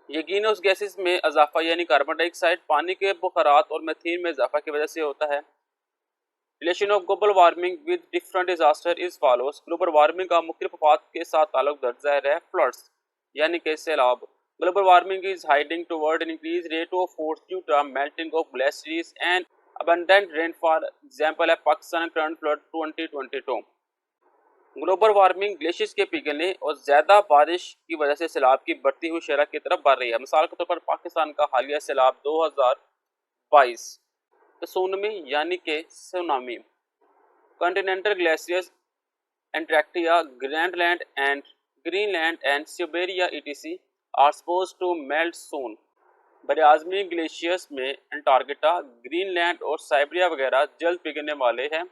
ये ग्रीन हाउस गैसेस में इजाफा यानी कार्बन डाइऑक्साइड, पानी के बुखारात और मीथेन में इजाफा की वजह से होता है। Relation of global warming with different disaster is follows. Global warming का मुख्तलिफ आफात के साथ ताल्लुक दर्ज है। फ्लड्स यानी कि सैलाब। Global warming is heading toward an increase rate of force due to melting of glaciers and abundant rainfall. Example है Pakistan current flood 2022। Global warming glaciers के पिघलने और ज्यादा बारिश की वजह से सैलाब की बढ़ती हुई शरह की तरफ बढ़ रही है। मिसाल के तौर पर पाकिस्तान का हालिया सैलाब 2022 सुनामी यानी कि tsunami. Continental glaciers Antarctica, Greenland and Siberia etc are suppose to melt soon. बरआज़मी ग्लेशियर्स में एंटार्क्टिका, ग्रीनलैंड और साइबेरिया वगैरह जल्द पिघलने वाले हैं।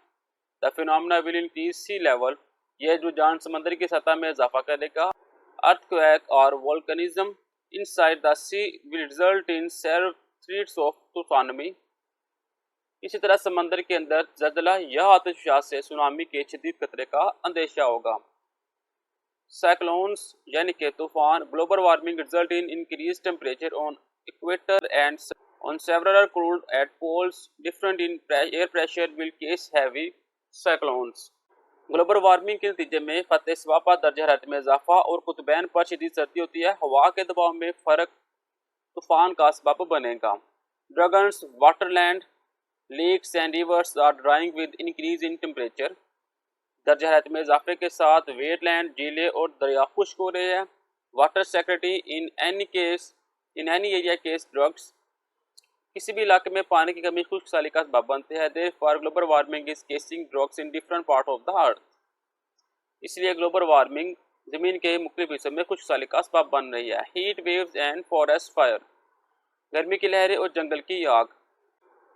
The phenomena will increase sea level. यह रुझान समंदर की सतह में इजाफा करेगा। अर्थक्वेक और volcanism inside the sea will result in several threats of tsunami. इसी तरह समंदर के अंदर जलजला या आतिशबाज से सुनामी के शदीद खतरे का अंदेशा होगा। साइक्लोन्स यानी कि तूफान। Global warming result in increase temperature on equator and on several cold at poles. Different in air pressure will cause heavy cyclones. Global warming के नतीजे में फतेह सवा पर दर्जा हरारत में इजाफा और कुतुबैन पर शदीद सर्दी होती है। हवा के दबाव में फर्क तूफान का सबब बनेगा। Dragons, water land, lakes and rivers are drying with increase in temperature. दर्जा हरारत में इजाफे के साथ वेटलैंड, झीलें और दरिया खुश्क हो रहे हैं। Water security in any area case drugs. किसी भी इलाके में पानी की कमी खुशहाली का सबब बनते हैं। Therefore global warming is casing drugs in different part of the अर्थ। इसलिए ग्लोबल वार्मिंग जमीन के मुख्तलिफ हिस्सों में खुशहाली का सबब बन रही है। Heat waves and forest fire. गर्मी की लहरें और जंगल की आग।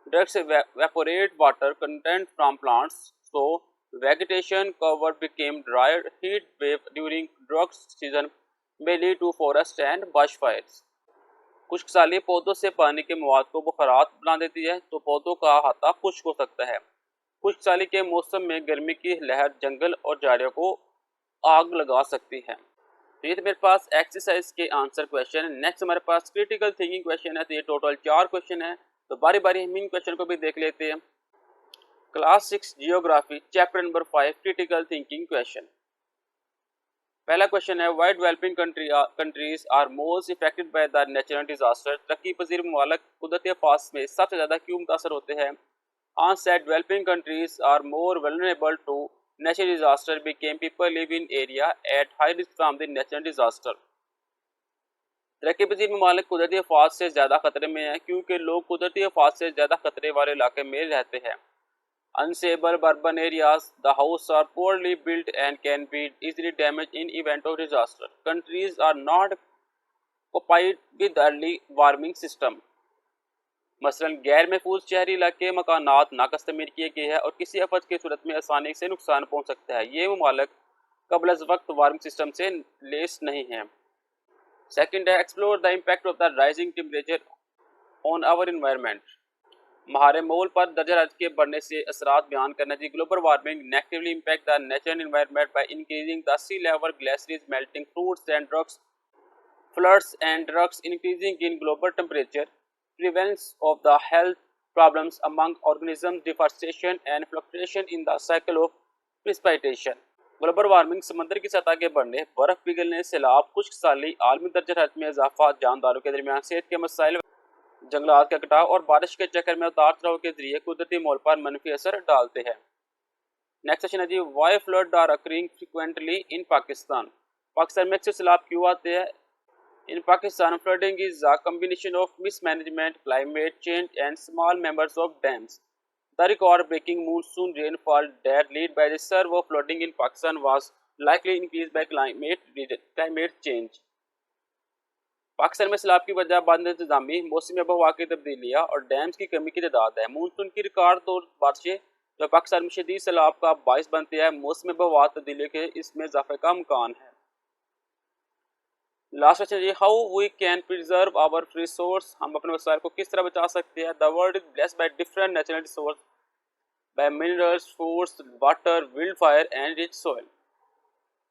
Drugs evaporate water content from plants, so vegetation cover became drier. Heat wave during drought season may lead to forest and bushfires. खुश्कसाली पौधों से पानी के मवाद को बुखारात बना देती है, तो पौधों का अहाता खुश्क हो सकता है। खुश्कसाली के मौसम में गर्मी की लहर जंगल और झाड़ियों को आग लगा सकती है। तो ये तो मेरे पास एक्सरसाइज के आंसर क्वेश्चन है। नेक्स्ट हमारे पास क्रिटिकल थिंकिंग क्वेश्चन है। तो ये टोटल 4 क्वेश्चन है, तो बारी बारी हम इन क्वेश्चन को भी देख लेते हैं। Class 6 geography chapter number 5 critical thinking question. पहला क्वेश्चन है, why developing countries are most effected by the natural disaster. तरक्की पजीर ममालिक कुदरती आफात में सबसे ज़्यादा क्यों मुतासर होते हैं? Answer, developing countries are more vulnerable to natural disaster became people live in area at high risk from the natural disaster। तरक्की पजीर ममालिक कुदरती आफात से ज़्यादा खतरे में हैं क्योंकि लोग कुदरती आफात से ज़्यादा खतरे वाले इलाके में रहते हैं। Unstable urban areas, the houses are poorly built and can be easily damaged in event of disaster। Countries are not occupied with early warming system। मसलन गैर महफूज शहरी इलाके मकानात नाकस्तमीर किए गए हैं और किसी आफत की सूरत में आसानी से नुकसान पहुंच सकता है। ये ममालिक कबल अज़ वक्त वार्मिंग सिस्टम से लेस नहीं है। सेकंड है, explore the impact of the rising temperature on our environment. हमारे माहौल पर दर्जा हरारत के बढ़ने से असरात बयान करना चाहिए। Global warming negatively impact the natural environment by increasing the sea level, glaciers melting, floods and droughts, floods and droughts, increasing in global temperature, prevalence of the health problems among organisms, deforestation and fluctuation in the cycle of precipitation। Global warming समंदर की सतह के बढ़ने, बर्फ पिघलने, सैलाब, खुश्कसाली, आलमी दर्जा हरारत में इजाफा, जानदारों के दरमियान सेहत के मसाइल, जंगलात का कटाव और बारिश के चक्कर में उतार चढ़ाव के जरिए कुदरती माहौल पर मनफी असर डालते हैं। नेक्स्ट क्वेश्चन है जी, why flood are occurring frequently in Pakistan. Pakistan में अक्सर सैलाब क्यों आते हैं? In Pakistan, flooding is a combination of mismanagement, climate change, and small members of dams। The record-breaking monsoon rainfall that led by the surge of flooding in Pakistan was likely increased by climate change। Pakistan में सैलाब की वजह बद इंतजामी, मौसमी आबोहवा की तब्दीलियाँ और dams की कमी की तादाद है। मानसून की रिकॉर्ड तौर बारिशें जो पाकिस्तान में शदीद सैलाब का बायस बनती है। मौसमी आबोहवा तब्दीली के इसमें इजाफे का इम्कान है। लास्ट क्वेश्चन जी, how we can preserve our resource. हम अपने वसाइल को किस तरह बचा सकते हैं? The world is blessed by different natural resource, by minerals, foods, water, wild fire and rich soil.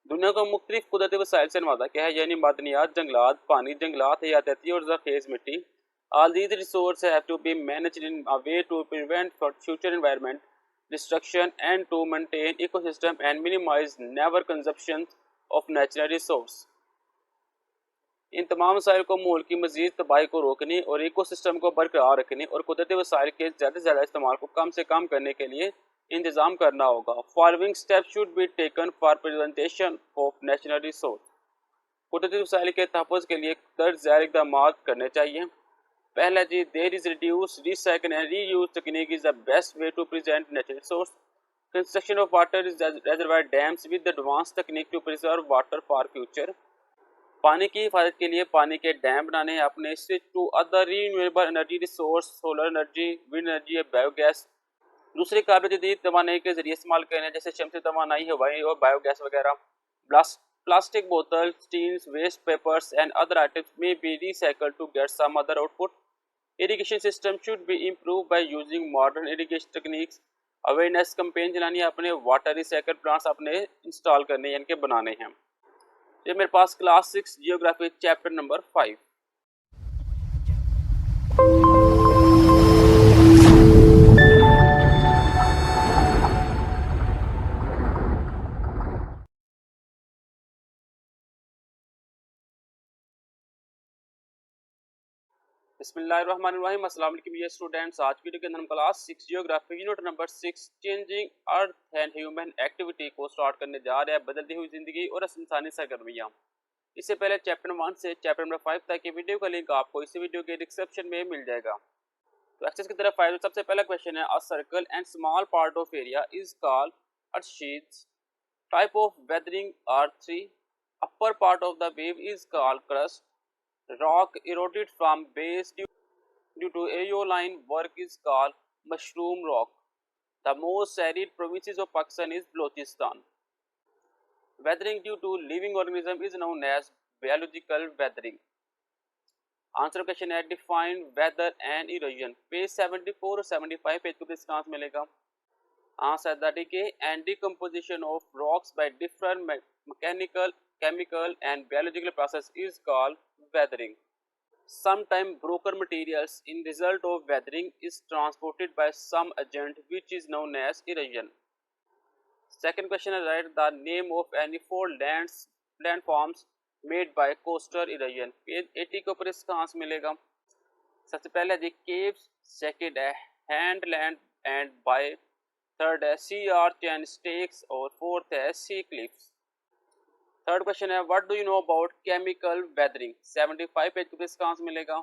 दुनिया को मुख्तलिफ कुदरती वसाइल से नवाजा गया है, यानी मादनियात, जंगलात, पानी, जंगलात, हयातियाती और जरखेज मिट्टी। All these resources have to be managed in a way to prevent future environment destruction and to maintain ecosystem and minimize never consumption of natural resource। इन तमाम वसाइल को माहौल की मजीद तबाही को रोकने और इकोसिस्टम को बरकरार रखने और कुदरती वसाइल के ज़्यादा से ज़्यादा इस्तेमाल को कम से कम करने के लिए इंतज़ाम करना होगा। Following step should be taken for presentation of natural resource. कुदरती वसाइल के तहफ़्फ़ुज़ के लिए दर्ज झैल इक़दाम करने चाहिए। पहला जी, there is reduce, recycle and reuse तकनीक is the best way to present natural resource. Construction of water is reservoir dams with advance तकनीक to preserve water for future. पानी की हिफाजत के लिए पानी के डैम बनाने हैं। अपने switch to other renewable energy resource, solar energy, wind energy या बायोगैस दूसरे काबिल जदीद तवानाई के जरिए इस्तेमाल करें, जैसे शमसी तवानाई, हवाई और बायोगैस वगैरह। प्लास्टिक बोतल, steels, waste papers and other items may be recycled to get some other output. Irrigation system should be improve by using modern irrigation techniques. Awareness campaign चलानी है, अपने वाटर रिसाइकल प्लांट्स अपने install करने यानी कि बनाने हैं। ये मेरे पास क्लास 6 जियोग्राफी चैप्टर नंबर 5। बिस्मिल्लाहिर्रहमानिर्रहीम। अस्सलाम वालेकुम ये स्टूडेंट्स, आज की वीडियो के अंदर हम class 6 geography unit number 6 changing earth and human activity को स्टार्ट करने जा रहे हैं। बदलती हुई जिंदगी और इंसानी सरगर्मियाँ। इससे पहले चैप्टर 1 से चैप्टर नंबर 5 तक की वीडियो का लिंक आपको इसी वीडियो के डिस्क्रिप्शन में मिल जाएगा। तो एक्सेस की तरफ आए तो सबसे पहला क्वेश्चन है, a circle and small part of area is called earth. Type of weathering are 3। Upper part of the wave is called crust. Rock eroded from base due to aeoline work is called mushroom rock। The most arid provinces of Pakistan is Balochistan। Weathering due to living organism is known as biological weathering। Answer question है define weather and erosion. Page 74 और 75 page को इसका answer मिलेगा। Answer that is and decomposition of rocks by different mechanical, chemical and biological process is called weathering. Sometimes broken materials in result of weathering is transported by some agent which is known as erosion. Second question is write the name of any four landforms made by coastal erosion. Page 80 के ऊपर इसका answer मिलेगा। सबसे पहले है caves, second है hand land and by, third है sea arch and stakes और फोर्थ है sea cliffs। थर्ड क्वेश्चन है what do you know about chemical weathering. 75 page को इसका आंसर मिलेगा।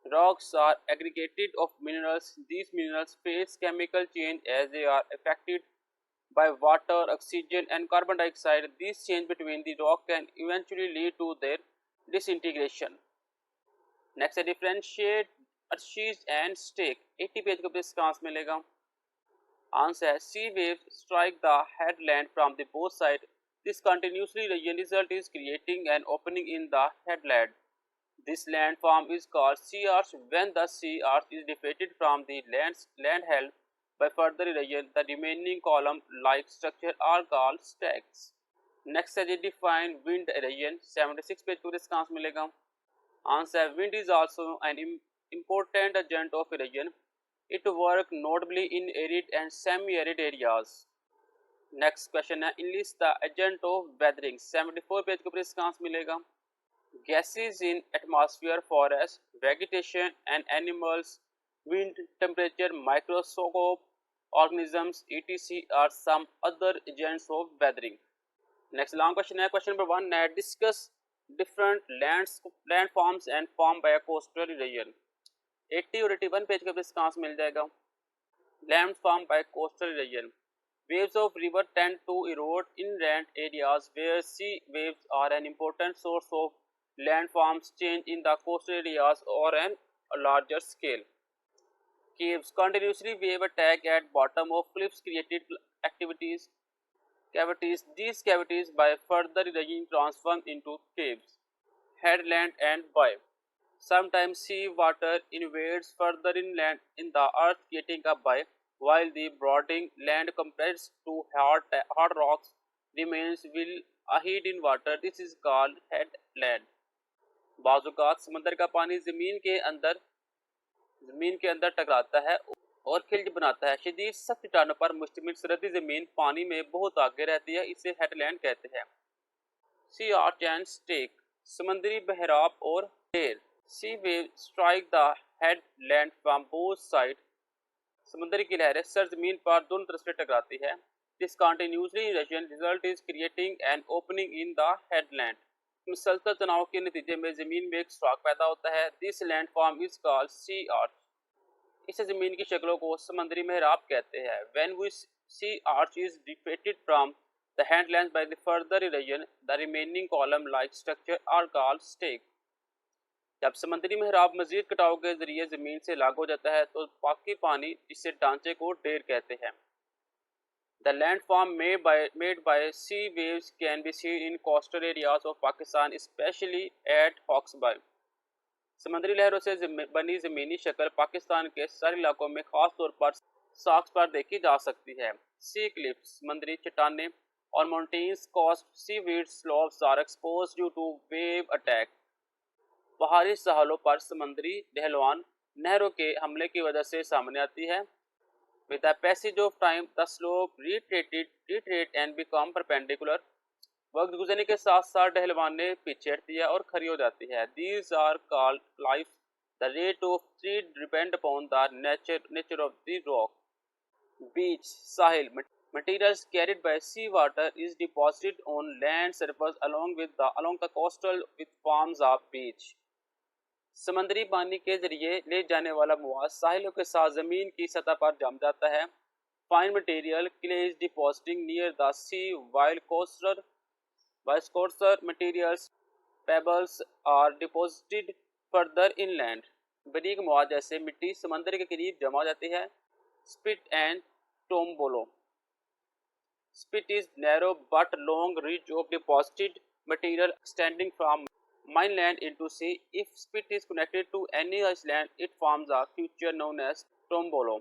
Rocks are aggregated of minerals, these minerals face chemical change as they are affected by water, oxygen and carbon dioxide. This change between the rock can eventually lead to their disintegration. Next है differentiate arches and stake। 80 page को इसका answer मिलेगा। Answer है sea waves strike the headland from the both sides. This continuously result is creating an opening in the headland. This landform is called sea arch. When the sea arch is deflected from the land held by further erosion, the remaining column-like structure are called stacks. Next है define wind erosion। 76 page पर इसका answer मिलेगा। Answer है wind is also an important agent of erosion. It works notably in arid and semi-arid areas. Next question है enlist the agent of weathering। 74 page के ऊपर इसका answer मिलेगा। Gases in atmosphere, forest, vegetation and animals, wind, temperature, microscope organisms etc are some other agents of weathering. Next long question है question number 1 है discuss different landforms and formed by a coastal region। 80 और 81 page के ऊपर इसका answer मिल जाएगा। Landform by coastal region। Waves of river tend to erode inland areas where sea waves are an important source of landforms change in the coastal areas or on a larger scale. Caves continuously wave attack at bottom of cliffs created cavities. These cavities by further erosion transform into caves, headland and bay. Sometimes sea water invades further inland in the earth creating a bay, while the broadening land compressed to hard rocks remains will ahead in water. This is called headland. बाज़-औक़ात समंदर का पानी ज़मीन के अंदर टकराता है और खिल्ज बनाता है। शदीद सख्त चट्टानों पर मुश्तमिल सरहदी ज़मीन पानी में बहुत आगे रहती है, इसे हेडलैंड कहते हैं। सी आर्च एंड स्टेक, समुद्री बहराव और ढेर। Sea wave strike the headland from both side, समुद्र की लहरें सरजमीन पर दोनों तरफ से टकराती है। This continuously erosion result is creating an opening in the headland. मुसलसल तनाव के नतीजे में ज़मीन में एक स्ट्रोक पैदा होता है। This landform is called sea arch. इस ज़मीन की शक्लों को समुद्री महराब कहते हैं। When we sea arch is defected from the headland by the further erosion, the remaining column like structure are called stack. जब समुद्री महराब मजीद कटाव के जरिए ज़मीन से अलग हो जाता है तो बाकी पानी जिससे ढांचे को ढेर कहते हैं। The landform made by sea waves can be seen in coastal areas of Pakistan, especially at Hawke's Bay. समुद्री लहरों से बनी ज़मीनी शक्ल पाकिस्तान के सारे इलाकों में खास तौर पर साक्स पर देखी जा सकती है। सी क्लिफ्स, समुद्री चट्टानें और mountains coast seaweed slopes are exposed due to wave attack. पहाड़ी सहालों पर समुद्री ढलान नहरों के हमले की वजह से सामने आती है। With the passage of time, the slope retreat and become perpendicular. वक्त गुजरने के साथ साथ ढलवानें पीछे हटती है और खड़ी हो जाती है। These are called cliffs. The rate of retreat depend upon the nature of the rock. Beach, Sahil, materials carried by sea water is deposited on land surface along the coastal with forms of beach. समंदरी पानी के जरिए ले जाने वाला मवाद साहिलों के साथ ज़मीन की सतह पर जम जाता है। Fine material clay is depositing near the sea while coarser materials pebbles are deposited further inland. बारीक मवाद जैसे मिट्टी समंदर के करीब जमा हो जाती है। Spit and tombolo, spit is narrow but long ridge of deposited material extending from mine land into sea. If spit is connected to any island, it forms a feature known as tombolo.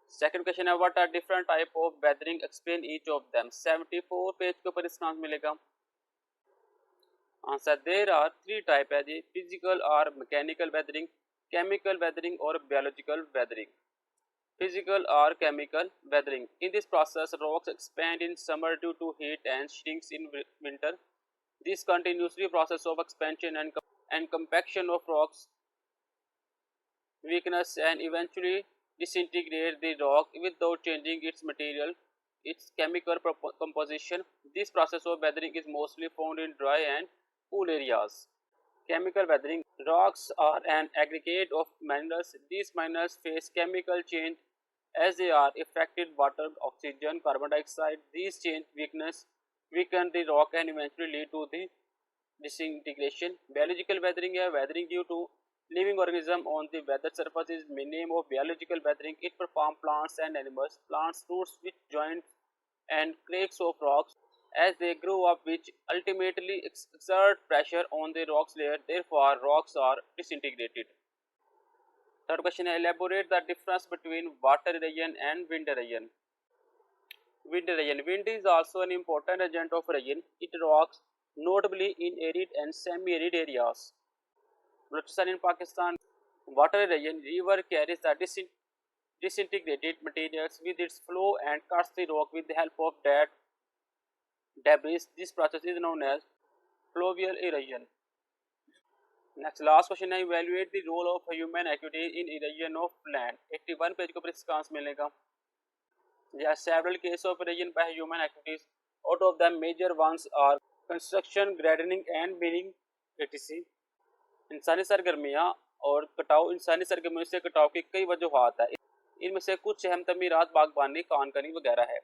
Second question है what are different type of weathering, explain each of them. 74 page के ऊपर इसका answer मिलेगा. Answer there are three type है जी, physical or mechanical weathering, chemical weathering और biological weathering. Physical or chemical weathering. In this process, rocks expand in summer due to heat and shrinks in winter. This continuously process of expansion and compaction of rocks weakness and eventually disintegrate the rock without changing its material, its chemical composition. This process of weathering is mostly found in dry and cool areas. Chemical weathering. Rocks are an aggregate of minerals. These minerals face chemical change as they are affected water, oxygen, carbon dioxide. These change weaken the rock and eventually lead to the disintegration. Biological weathering है weathering due to living organism on the weathered surface is the name of biological weathering. It performs plants and animals, plants, roots which joints and cracks of rocks as they grow up, which ultimately exert pressure on the rocks layer. Therefore, rocks are disintegrated. Third question है elaborate the difference between water erosion and wind erosion. Wind erosion. Wind is also an important agent of erosion. It rocks notably in arid and semi-arid areas. Balochistan in Pakistan. Water erosion. River carries the disintegrated materials with its flow and cuts the rock with the help of that debris. This process is known as fluvial erosion. Next, last question है evaluate the role of human activity in erosion of land. 81 page के ऊपर इसका answer मिलेगा. There are several cases of erosion by human activities. Out of them, major ones are construction, gardening, and mining, etc. इंसानी सरगर्मियाँ और कटाव. इंसानी सरगर्मियों से कटाव की कई वजूहात है. इनमें से कुछ अहम तमीरात बागबानी, खानकनी वगैरह है.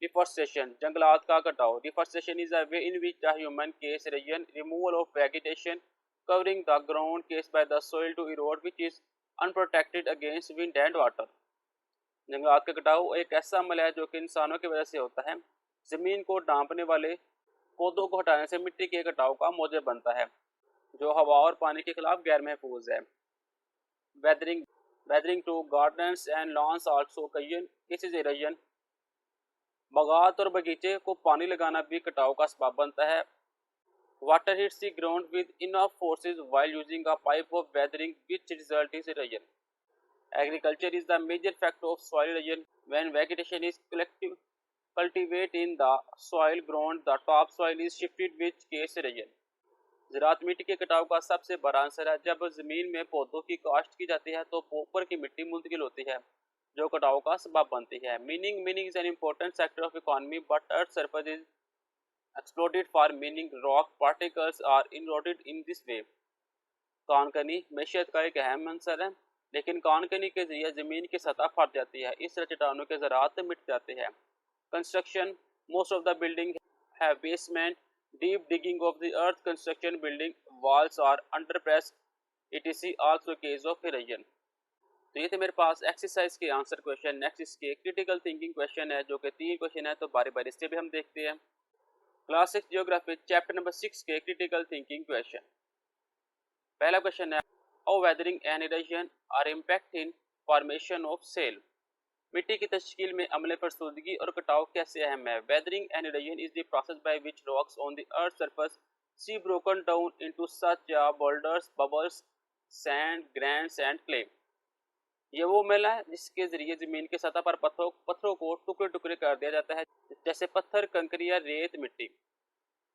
Deforestation, जंगलात का कटाव. Deforestation is a way in which the human cause erosion, removal of vegetation, covering the ground caused by the soil to erode, which is unprotected against wind and water. जंगलात का कटाव एक ऐसा अमल है जो कि इंसानों की वजह से होता है. जमीन को ढांपने वाले पौधों को हटाने से मिट्टी के कटाव का मौजब बनता है जो हवा और पानी के खिलाफ गैर महफूज है. Weathering to gardens and lawns also occasion causes erosion. बागात और बगीचे को पानी लगाना भी कटाव का सबब बनता है. Water hits the ground with enough forces while using a pipe of weathering which result is erosion. Agriculture is the major factor of soil erosion. When vegetation is cultivated in the soil ground, the topsoil is shifted which causes erosion. ज़राअत मिट्टी के कटाव का सबसे बड़ा answer है. जब ज़मीन में पौधों की काश्त की जाती है तो ऊपर की मिट्टी मुंतकिल होती है जो कटाव का सबब बनती है. Mining is an important sector of economy, but earth's surface is exploited for mining. Rock particles are eroded in this way. कानकनी मैशियत का एक अहम आंसर है, लेकिन कानकनी के जरिए जमीन की सतह फट जाती है. इस तरह चट्टानों के ज़राअत मिट जाते हैं. Construction, most of the building have basement. Deep digging of the earth construction building walls are under press etc. Also case of erosion. तो ये थे मेरे पास एक्सरसाइज के आंसर क्वेश्चन. नेक्स्ट इसके क्रिटिकल थिंकिंग क्वेश्चन है जो कि 3 क्वेश्चन है, तो बारी बारी से भी हम देखते हैं. क्लास 6 जियोग्राफी चैप्टर नंबर 6 के क्रिटिकल थिंकिंग क्वेश्चन. पहला क्वेश्चन है how weathering and erosion are impact in formation of soil. मिट्टी की तश्कील में अमले फरसुदगी और कटाव कैसे अहम है. Weathering and erosion is the process by which rocks on the earth surface see broken down into such boulders, pebbles, sand, grains and clay. ये वो मेल है जिसके जरिए जमीन की सतह पर पत्थरों को टुकड़े टुकड़े कर दिया जाता है, जैसे पत्थर, कंकरिया, रेत, मिट्टी.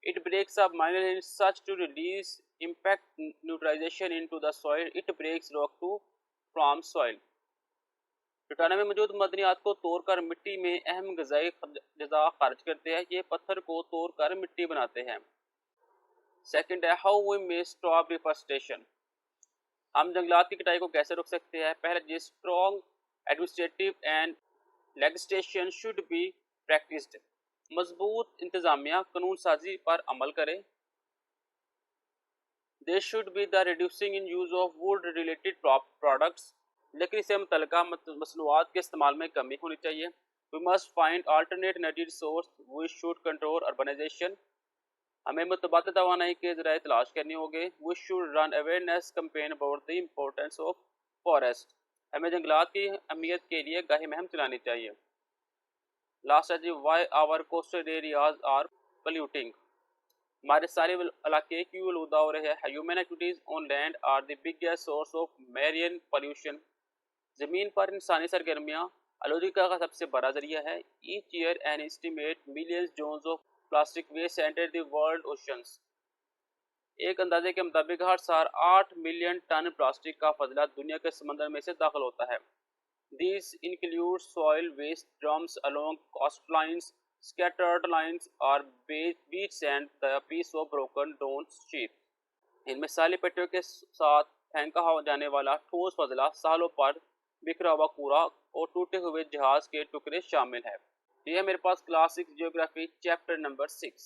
It breaks up mineral in such to release impact neutralization into the soil. It breaks rock to form soil. चट्टानों में मौजूद मदनियात को तोड़कर मिट्टी में अहम गजाई अज्जा खारिज करते हैं. ये पत्थर को तोड़कर मिट्टी बनाते हैं. सेकंड है how we may stop deforestation. हम जंगलात की कटाई को कैसे रोक सकते हैं. पहले जी strong administrative and legislation should be practised. मजबूत इंतजामिया कानून साजी पर अमल करें. There should be the reducing in use of wood related products. लकड़ी से मुतल्लिका मसनूआत के इस्तेमाल में कमी होनी चाहिए. We must find alternate energy source. We should control urbanization. हमें मुतबादल तवानाई के ज़राए तलाश करनी होगी। We should run awareness campaign about the importance of forest. हमें जंगलात की अहमियत के लिए आगाही मुहिम चलानी चाहिए। लास्ट है जी, why our coastal areas are polluting. हमारे सारे इलाके क्यों आलूदा हो रहे हैं? Human activities on land are the biggest source of marine pollution. ज़मीन पर इंसानी सरगर्मियाँ आलूदगी का सबसे बड़ा जरिया है। Each year an estimate millions tons of plastic waste enter the world oceans. एक अंदाजे के मुताबिक हर साल 8 मिलियन टन प्लास्टिक का फजला दुनिया के समंदर में से दाखिल होता है। These include soil waste, drums along coastlines, scattered lines or beach sand, the piece of broken down sheep। इनमें साली पट्टियों के साथ फेंका जाने वाला ठोस फजला, सालों पर बिखरा हुआ कूड़ा और टूटे हुए जहाज के टुकड़े शामिल है। ये है मेरे पास क्लास 6 जियोग्राफी चैप्टर नंबर 6।